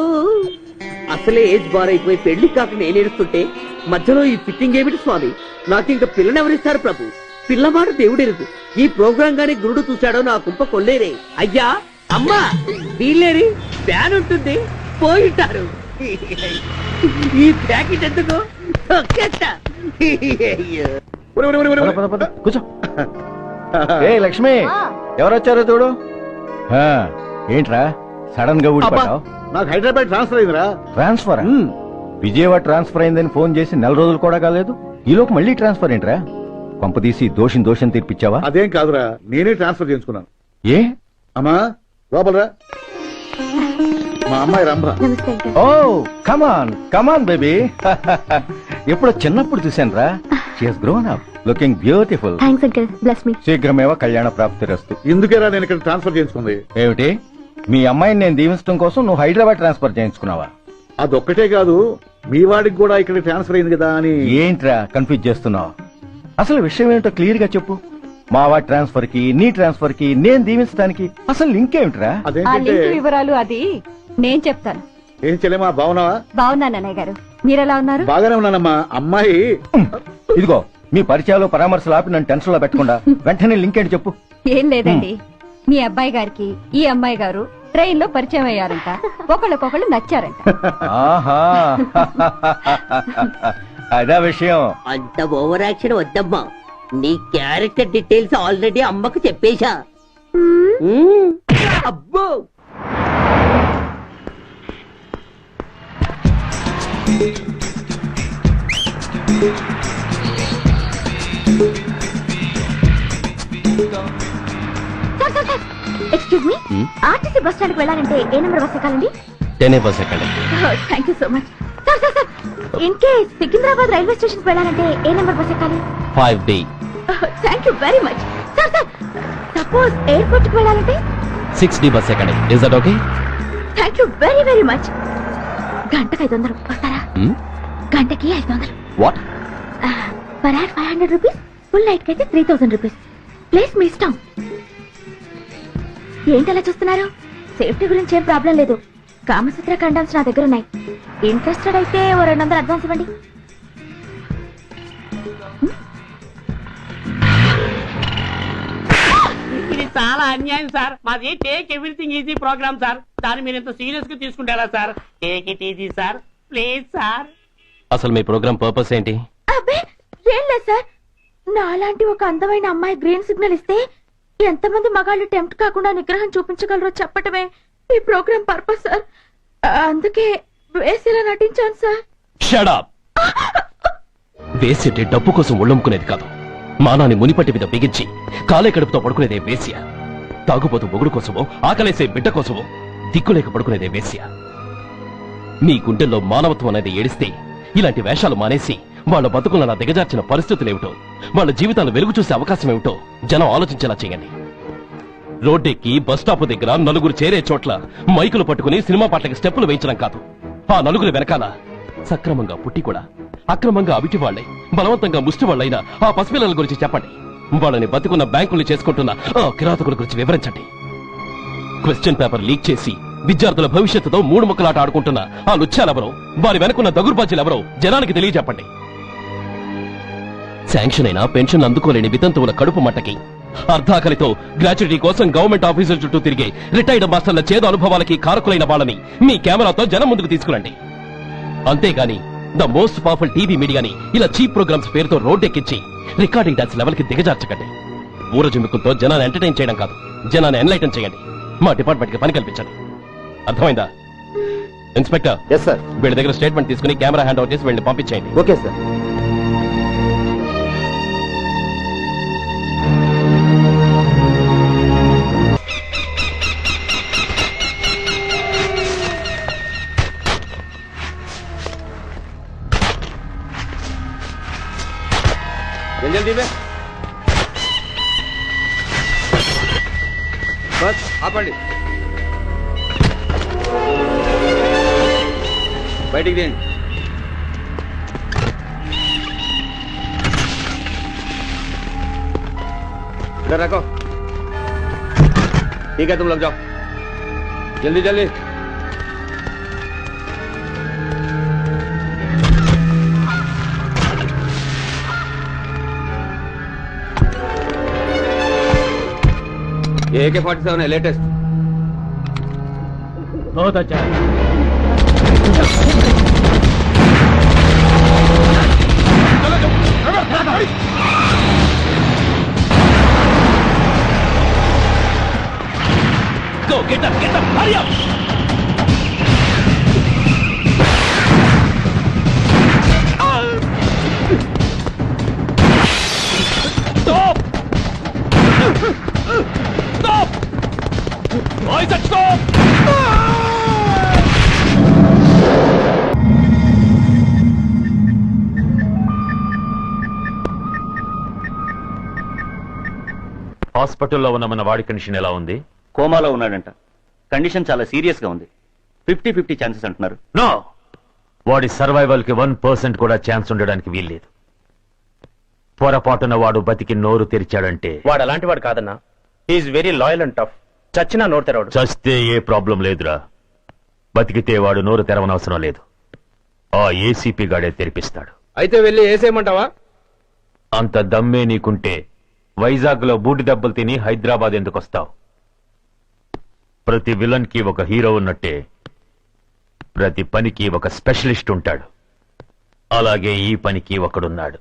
అసలే ఏజ్ బార్ అయిపోయి పెళ్లి కాక నేనేడుస్తుంటే మధ్యలో ఈ ఫిట్టింగ్ ఏమిటి స్వామి? నాకు ఇంకా పిల్లనెవరిస్తారు ప్రభు? పిల్లవాడు దేవుడెరుగు. ఈ ప్రోగ్రాం గాని గురుడు చూశాడో నా కుంప కొల్లేరే. అయ్యా, అమ్మా, వీళ్ళేరి ఫ్యాన్ ఉంటుంది, పోయింటారు. ఈ ప్యాకెట్ ఎందుకు? కూర్చో. ఏ లక్ష్మి, ఎవరొచ్చారో చూడు. ఏంట్రా సడన్ గా ఊడిపడ్డావు? నాకు హైదరాబాద్ ట్రాన్స్ఫర్ అయిందిరా. ట్రాన్స్ఫర్? విజయవాడ ట్రాన్స్ఫర్ అయిందని ఫోన్ చేసి 4 రోజులు కూడా కాలేదు. ఈలోపు మళ్ళీ ట్రాన్స్ఫర్ ఏంట్రా? పంపదీసి దోషం తీర్పిచ్చావా? అదేం కాదురా, నేనే ట్రాన్స్ఫర్ చేయించుకున్నాను. ఏ అమ్మా, లోపలరా. మా అమ్మాయి రంభ. ఓ, కమాన్ బేబీ. ఎప్పుడో చిన్నప్పుడు చూశాను రా. She has grown up, looking beautiful. Thanks uncle, bless me. శీఘ్రమేవో కళ్యాణ ప్రాప్తిరస్తు. ఇందుకేరా నేను ఇక్కడ ట్రాన్స్ఫర్ చేయించుకుంది. ఏమిటి, మీ అమ్మాయిని నేను దీవించడం కోసం నువ్వు హైదరాబాద్ ట్రాన్స్ఫర్ చేయించుకున్నావా? అదొక్కటే కాదు, మీ వాడికి కూడా ఇక్కడ ట్రాన్స్ఫర్ అయింది కదా అని. ఏంట్రా కన్ఫ్యూజ్ చేస్తున్నావు? అసలు విషయం ఏంటో క్లియర్ గా చెప్పు. మా వాడి ట్రాన్స్ఫర్ కి నీ ట్రాన్స్ఫర్ కి నేను దీవించడానికి అసలు లింక్ ఏమిట్రా? వివరాలు అది నేను చెప్తాను. ఏం చెల్లెమా, బాగున్నావా? బాగున్నాను అన్నయ్య గారు, మీరెలా ఉన్నారు? బాగానే ఉన్నానమ్మా. అమ్మాయి ఇదిగో, మీ పరిచయాలు పరామర్శలు ఆపి నన్ను టెన్షన్ లో పెట్టకుండా వెంటనే లింక్ ఏంటి చెప్పు. ఏం లేదండి, మీ అబ్బాయి గారికి ఈ అమ్మాయి గారు ట్రైన్ లో పరిచయం అయ్యారంట, ఒకళ్ళకొకళ్ళు నచ్చారంట. ఆహా, అదా విషయం. అంత ఓవర్ యాక్షన్ వద్దమ్మా. నీ క్యారెక్టర్ డీటెయిల్స్ ఆల్రెడీ అమ్మకు చెప్పేశా. అబ్బో, excuse me, RTC bus stand కి వెళ్ళాలంటే ఏ నెంబర్ బస్ ఎక్కాలండి? 10 బస్ ఎక్కండి. Thank you so much. Sir sir sir, in case Secunderabad railway station కి వెళ్ళాలంటే ఏ నెంబర్ బస్ ఎక్కాలి? 5D. Thank you very much. Sir sir, suppose airport కి వెళ్ళాలంటే 6D బస్ ఎక్కండి. Is that okay? Thank you very very much. గంటకి 500 వస్తారా? గంటకి 500. What? Per hour 500 rupees, full night కి అయితే 3000 రూపీస్. ప్లేస్ మీ ఇష్టం. ఏంటి అలా చూస్తున్నారు? సేఫ్టీ గురించి ఏం ప్రాబ్లం లేదు, కామసూత్ర కండమ్స్ నా దగ్గర ఉన్నాయి. ఇంట్రెస్టెడ్ అయితే ఓ 200 అడ్వాన్స్ ఇవ్వండి. ఇది చాలా అన్యాయం సార్. మాది take everything easy program sir. దాన్ని మీరు ఇంత సీరియస్ గా తీసుకుంటారా sir? Take it easy sir, please sir. అసలు మీ ప్రోగ్రామ్ పర్పస్ ఏంటి? అబ్బే ఏం లేదు సార్. నాలాంటి ఒక అందమైన అమ్మాయి గ్రీన్ సిగ్నల్ ఇస్తే ఎంతమంది మగాళ్ళు టెంప్ట్ కాకుండా నిగ్రహం చూపించగలరో చెప్పటమే ఈ ప్రోగ్రామ్ పర్పస్ సార్. అందుకే వేసేలా నటించాను సార్. Shut up. వేసేటి డబ్బు కోసం ఒళ్ళొమ్ముకునేది కాదు. మానాన్ని మునిపట్టి మీద బిగించి కాలే కడుపుతో పడుకునేదే వేశ్య. తాగుపోతూ మొగుడు కోసమో ఆకలేసే బిడ్డ కోసమో దిక్కులేక పడుకునేదే వేశ్య. మీ గుండెల్లో మానవత్వం అనేది ఏడిస్తే ఇలాంటి వేషాలు మానేసి వాళ్ళ బతుకులను దిగజార్చిన పరిస్థితులేమిటో, వాళ్ళ జీవితాలు వెలుగు చూసే అవకాశం ఏమిటో జనం ఆలోచించేలా చేయండి. రోడ్డెక్కి బస్టాప్ దగ్గర నలుగురు చేరే చోట్ల మైకులు పట్టుకుని సినిమా పాటలకి స్టెప్పులు వేయించడం కాదు. ఆ నలుగురు వెనకాల సక్రమంగా పుట్టి కూడా అక్రమంగా అవిటి వాళ్లై బలవంతంగా ముష్టి వాళ్ళైన ఆ పసిపిల్లల గురించి చెప్పండి. వాళ్ళని బతుకున్న బ్యాంకులు చేసుకుంటున్న ఆ కిరాతకుల గురించి వివరించండి. క్వశ్చన్ పేపర్ లీక్ చేసి విద్యార్థుల భవిష్యత్తుతో మూడు ముక్కలాట ఆడుకుంటున్న ఆ లుచ్చాలెవరో, వారి వెనుకున్న దగుర్బాజీలెవరో జనానికి తెలియజెప్పండి. శాంక్షన్ అయినా పెన్షన్ అందుకోలేని వితంతువుల కడుపు మట్టకి, అర్ధాకలితో గ్రాట్యుటీ కోసం గవర్నమెంట్ ఆఫీసుల చుట్టూ తిరిగే రిటైర్డ్ మాస్టర్ల చేదు అనుభవాలకి కారకులైన వాళ్ళని మీ కెమెరాతో జనం ముందుకు తీసుకురండి. అంతేగాని ద మోస్ట్ పవర్ఫుల్ టీవీ మీడియాని ఇలా చీప్ ప్రోగ్రామ్స్ పేరుతో రోడ్డెక్కించి రికార్డింగ్ డాన్స్ లెవెల్ కి దిగజార్చకండి. ఊరజుమ్ముకుతో జనాన్ని ఎంటర్టైన్ చేయడం కాదు, జనాన్ని ఎన్లైటన్ చేయండి. మా డిపార్ట్మెంట్ కి పని కల్పించండి. అర్థమైందా? Inspector, yes sir. వీళ్ళ దగ్గర స్టేట్మెంట్ తీసుకుని కెమెరా హ్యాండ్ ఓవర్ చేసి వీళ్ళని పంపించేయండి. Okay sir. जल्दी में बस ఆపండి. బయటికి రండి. इधर रखो. ठीक है, तुम लोग जाओ. जल्दी जल्दी. ये AK-47 है, लेटेस्ट. बहुत अच्छा. Go, get up, hurry up! Stop! Stop! I said stop! హాస్పిటల్లో ఉన్న మన వాడి కండిషన్ ఎలా ఉంది? కోమాలో ఉన్నాడంట. కండిషన్ చాలా సీరియస్ గా ఉంది. 50-50 ఛాన్సెస్ అంటున్నారు. నో, వాడి సర్వైవల్ కి 1% కూడా ఛాన్స్ ఉండడానికి వీల్లేదు. పొరపాటున వాడు బతికి నోరు తెరిచాడంటే వాడు అలాంటి వాడు కాదన్నా. He is very loyal and tough. చచ్చినా నోరు తెరవడు. చస్తే ఏ ప్రాబ్లం లేదురా. బతికితే వాడు నోరు తెరవనవసరం లేదు. ఆ ఏసీపీ గాడే తెరిపిస్తాడు. అయితే వెళ్ళి వేసేయమంటావా? అంత దమ్మే నీకుంటే వైజాగ్ లో బూటి దెబ్బలు తిని హైదరాబాద్ ఎందుకు వస్తావు? ప్రతి విలన్ కి ఒక హీరో ఉన్నట్టే ప్రతి పనికి ఒక స్పెషలిస్ట్ ఉంటాడు. అలాగే ఈ పనికి ఒకడున్నాడు.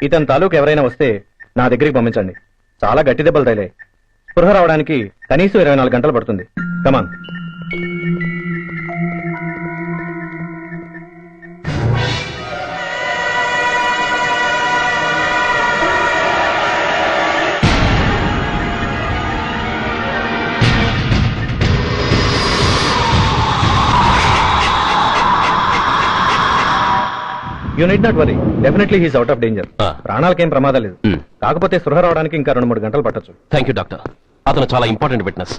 ఇతని తాలూకు ఎవరైనా వస్తే నా దగ్గరికి పంపించండి. చాలా గట్టి దెబ్బలు తగిలాయి. స్పృహ రావడానికి కనీసం 24 గంటలు పడుతుంది. Come on. You need not worry, definitely he's out of danger. ప్రాణాలకేం ప్రమాదం లేదు. కాకపోతే స్పృహ రావడానికి ఇంకా 2-3 గంటలు పట్టొచ్చు. Thank you doctor. అతను చాలా ఇంపార్టెంట్ విట్నెస్.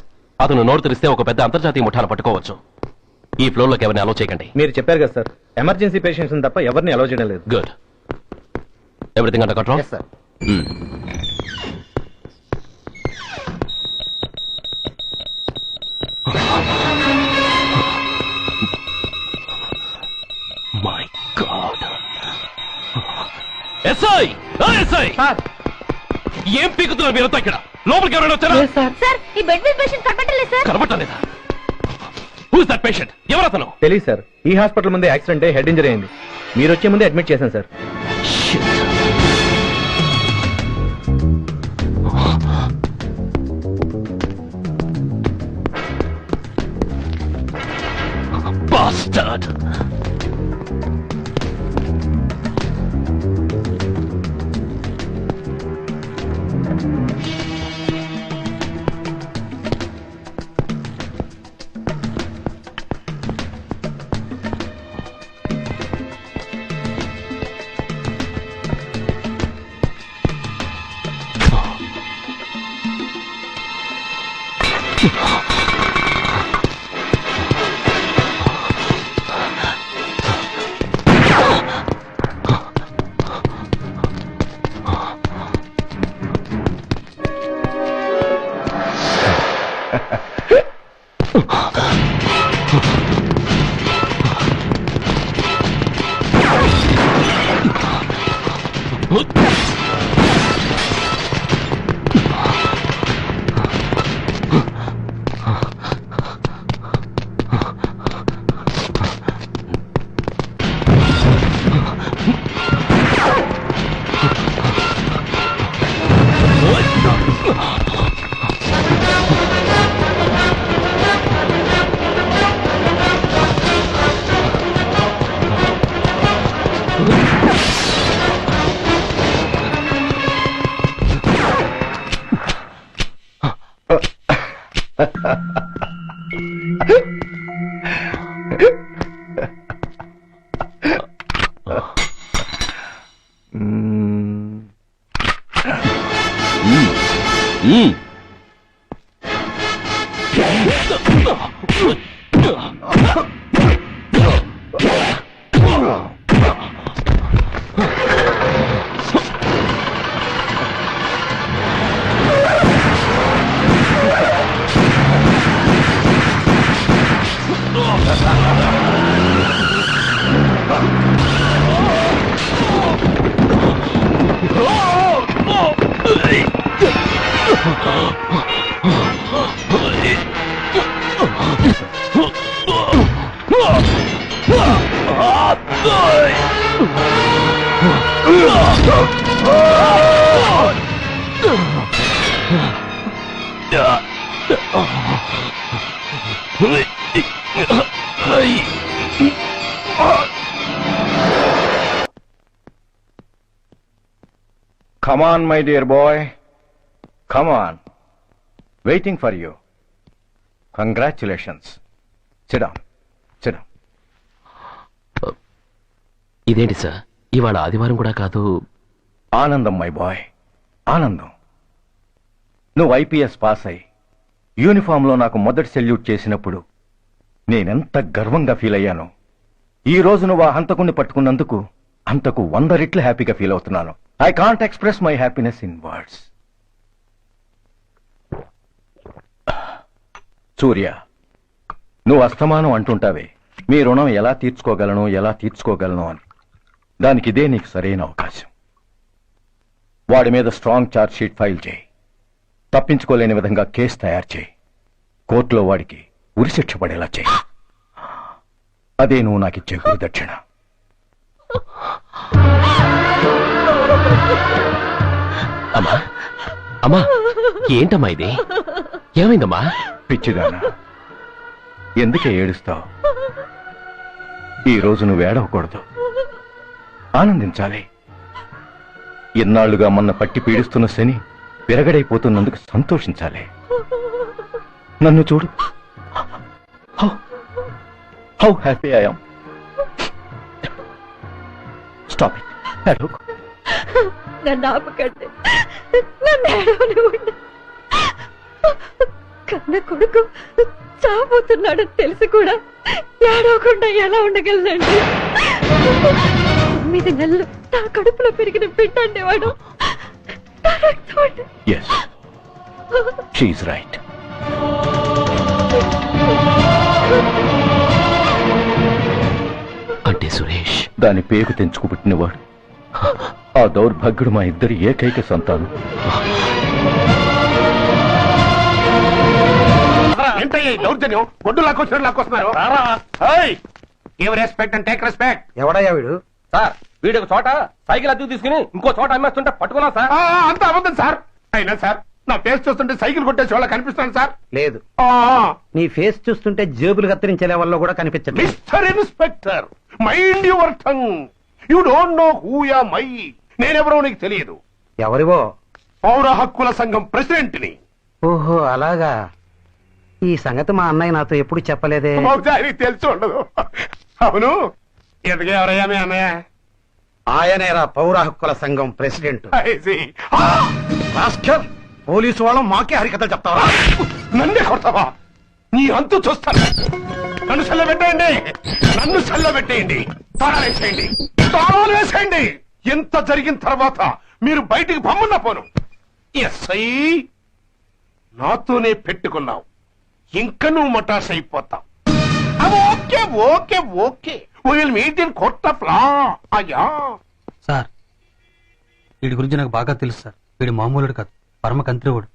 అతను నోరు తెరిస్తే ఒక పెద్ద అంతర్జాతీయ ముఠాను పట్టుకోవచ్చు. ఈ ఫ్లోర్ లోకి ఎవరిని అలో చేయకండి. మీరు చెప్పారు కదా సార్, ఎమర్జెన్సీ పేషెంట్స్ తప్ప ఎవరిని అలో చేయడం లేదు. Good. Everything under control? Yes, sir. My God. SI! SI! ఏం పీకుతున్నారు మీరంతా ఇక్కడ? లోపలికి ఎవరైనా వచ్చారా? సార్, ఈ బెడ్ మీద పేషెంట్ కనబట్టలేదు సార్. కనబట్టలేదా? Who is that patient? ఎవరు అతను? తెలియదు సార్. ఈ హాస్పిటల్ ముందే యాక్సిడెంట్ హెడ్ ఇంజరీ అయింది. మీరు వచ్చే ముందే అడ్మిట్ చేశాను sir. Bastard! Come on, my dear boy. Come on. Waiting for you. Congratulations. Sit down. Sit down. ఇదేంటి సార్, ఇవాళ ఆదివారం కూడా కాదు. ఆనందం మై బాయ్, ఆనందం. నువ్వు ఐపీఎస్ పాస్ అయి యూనిఫామ్లో నాకు మొదటి సెల్యూట్ చేసినప్పుడు నేనెంత గర్వంగా ఫీల్ అయ్యానో, ఈ రోజు నువ్వు ఆ హంతకుణ్ణి పట్టుకున్నందుకు అంతకు 100 రెట్లు హ్యాపీగా ఫీల్ అవుతున్నాను. I can't express my happiness in words. Surya, నువ్వు అస్తమానం అంటుంటావే మీ రుణం ఎలా తీర్చుకోగలను అని. దానికి ఇదే నీకు సరైన అవకాశం. వాడి మీద స్ట్రాంగ్ ఛార్జ్ షీట్ ఫైల్ చేయి. తప్పించుకోలేని విధంగా కేసు తయారు చేయి. కోర్టులో వాడికి ఉరిశిక్ష పడేలా చేయి. అదే నువ్వు నాకిచ్చే గురుదక్షిణ. అమ్మా అమ్మా ఏంటమ్మా ఇది? ఏమైందమ్మా? పిచ్చిదానా, ఎందుకే ఏడుస్తావు? ఈ రోజు నువ్వు ఏడవకూడదు, ఆనందించాలి. ఇన్నాళ్లుగా మొన్న పట్టి పీడిస్తున్న శని విరగడైపోతున్నందుకు సంతోషించాలి. నన్ను చూడు, how happy I am. Stop it. నన్ను ఆపకండి, నన్ను ఏడవనివ్వండి. కన్న కొడుకు చావబోతున్నాడని తెలిసి కూడా ఏడవకుండా ఎలా ఉండగలనండి? 9 నెలలు నా కడుపులో పెరిగిన బిడ్డ అండేవాడు. Yes, she's right. అంటే సురేష్ దాని పేగు తెంచుకు పుట్టినవాడు. ఆ దౌర్భాగ్యుడు మా ఇద్దరి ఏకైక సంతానం. ఏంటయ్యా ఈ దౌర్జన్యం? గొడ్డు లాక్కొచ్చినట్టు లాక్కొస్తున్నారు. Respect and take respect. ఎవడయ్యా వీడు? సార్ వీడు ఒక చోట సైకిల్ అద్దెకు తీసుకుని ఇంకో చోట అమ్మేస్తుంటే పట్టుకున్నా సార్. అంత అబద్ధం సార్. అయినా సార్ నా ఫేస్ చూస్తుంటే సైకిల్ కొట్టేసి వాళ్ళ కనిపిస్తాను సార్. లేదు, నీ ఫేస్ చూస్తుంటే జేబులు కత్తిరించే లెవెల్లో కూడా కనిపించట్లేదు. Mister inspector, mind your tongue. You don't know who am I. నేనెవరో నీకు తెలియదు. ఎవరివో? పౌర హక్కుల సంఘం ప్రెసిడెంట్ ని. ఓహో అలాగా. ఈ సంగతి మా అన్నయ్య నాతో ఎప్పుడు చెప్పలేదే. బహుశా ఆయనకి తెలిసి ఉండదు. అవును, ఎదుగు ఎవరయ్యా మీ అన్నయ్య? ఆయనేరా పౌర హక్కుల సంఘం ప్రెసిడెంట్. I see. పోలీసు వాళ్ళం మాకే హరికథలు చెప్తావా? నన్నే కొడతావా? నీ అంతు చూస్తాను. నన్ను సెల్లబెట్టేయండి, నన్ను సెల్లబెట్టేయండి, తాళాలు వేసేయండి, తాళాలు వేసేయండి. ఎంత జరిగిన తర్వాత మీరు బయటికి పమ్మున్న పోను. ఎస్ఐ నాతోనే పెట్టుకున్నావు, ఇంకా నువ్వు మటాస్ అయిపోతావు. Okay okay okay, will meet in court of law. అయ్యా సార్, వీడి గురించి నాకు బాగా తెలుసు సార్. వీడి మామూలుడు కాదు, పరమ కంత్రివాడు.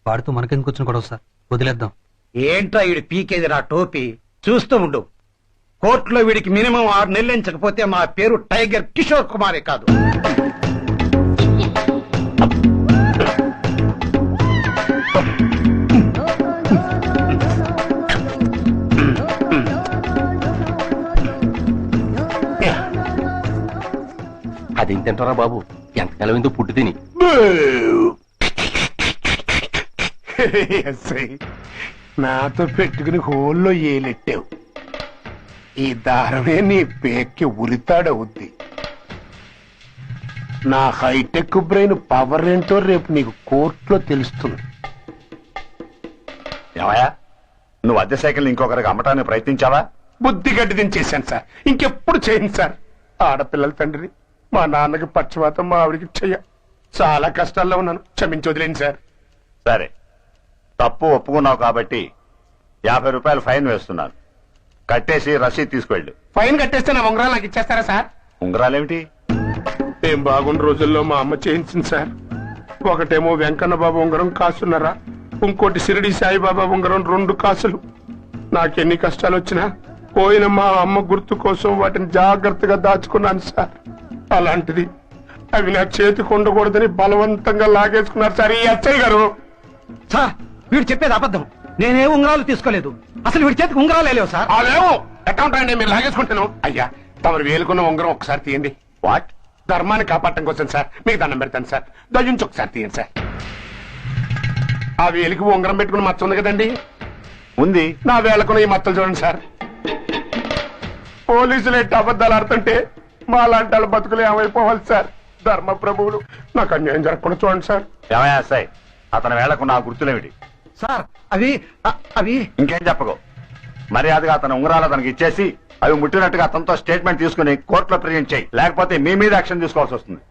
వాడితో మనకెందుకు వచ్చిన గొడవ సార్, వదిలేద్దాం. ఏంట్రా వీడి పీకేది నా టోపీ? చూస్తూ ఉండు. కోర్టులో వీడికి మినిమం 6 నెలలు ఎంచకపోతే మా పేరు టైగర్ కిషోర్ కుమారే కాదు. అదేం తింటారా బాబు, ఎంతకాలం ఎందుకు పుట్టి తిని. ఎస్ఐ నాతో పెట్టుకుని హోల్లో ఏలెట్టావు. ఈ దారమే నీ పేక్కి ఉరితాడవుద్ది. నా హైటెక్ బ్రెయిన్ పవర్ ఏంటో రేపు నీకు కోర్టులో తెలుస్తుంది. ఏమయ్యా, నువ్వు అద్దె సైకిల్ ఇంకొకరికి అమ్మటానికి ప్రయత్నించావా? బుద్ధి గడ్డి దించేశాను సార్, ఇంకెప్పుడు చేయను సార్. ఆడపిల్లల తండ్రిని, మా నాన్నకి పక్షవాతం, మా ఆవిడికి చెయ్య. చాలా కష్టాల్లో ఉన్నాను, క్షమించి వదిలేండి సార్. సరే, తప్పు ఒప్పుకున్నావు కాబట్టి 50 రూపాయలు ఫైన్ వేస్తున్నాను. కట్టేసి రసీదు తీసుకెళ్ళు. ఫైన్ కట్టేస్తే నా ఉంగరాలు నాకు ఇచ్చేస్తారా సార్? ఉంగరాలేమిటి? ఏం బాగున్న రోజుల్లో మా అమ్మ చేయించింది సార్. ఒకటేమో వెంకన్న బాబు ఉంగరం కాసున్నరా, ఇంకోటి షిరిడి సాయిబాబా ఉంగరం 2 కాసులు. నాకెన్ని కష్టాలు వచ్చినా పోయిన మా అమ్మ గుర్తు కోసం వాటిని జాగ్రత్తగా దాచుకున్నాను సార్. అలాంటిది అవి నా చేతికి ఉండకూడదని బలవంతంగా లాగేసుకున్నారు సార్ ఈ అచ్చయ్య గారు. సార్ వీడు చెప్పేది అబద్ధం. నేనే ఉంగరాలు తీసుకోలేదు. అసలు వీడి చేతికి ఉంగరాలే లేవు సార్. లేవు, అకౌంట్ అండి, మీరు లాగేసుకుంటాను. అయ్యా తమరు వేలుకున్న ఉంగరం ఒకసారి తీయండి. వాట్? ధర్మాన్ని కాపాడటం కోసం సార్, మీకు దండం పెడతాను సార్. దయ్యుంచి ఒకసారి తీయండి సార్. ఆ వేలికి ఉంగరం పెట్టుకుని మచ్చ ఉంది కదండి? ఉంది. నా వేళకున్న ఈ మచ్చలు చూడండి సార్. పోలీసులు ఎట్టి అబద్ధాలు ఆడుతుంటే మా లాంటి వాళ్ళ బతుకులు ఏమైపోవాలి సార్? ధర్మ ప్రభువులు, నాకు అన్యాయం జరగకుండా చూడండి సార్. ఏమయ్యా సాయి, అతని వేళకు నా గుర్తులేమిటి? సార్ అవి ఇంకేం చెప్పకు. మర్యాదగా అతని ఉంగరాలు అతనికి ఇచ్చేసి అవి ముట్టినట్టుగా అతనితో స్టేట్మెంట్ తీసుకుని కోర్టులో ప్రజెంట్ చేయి. లేకపోతే మీ మీద యాక్షన్ తీసుకోవాల్సి వస్తుంది.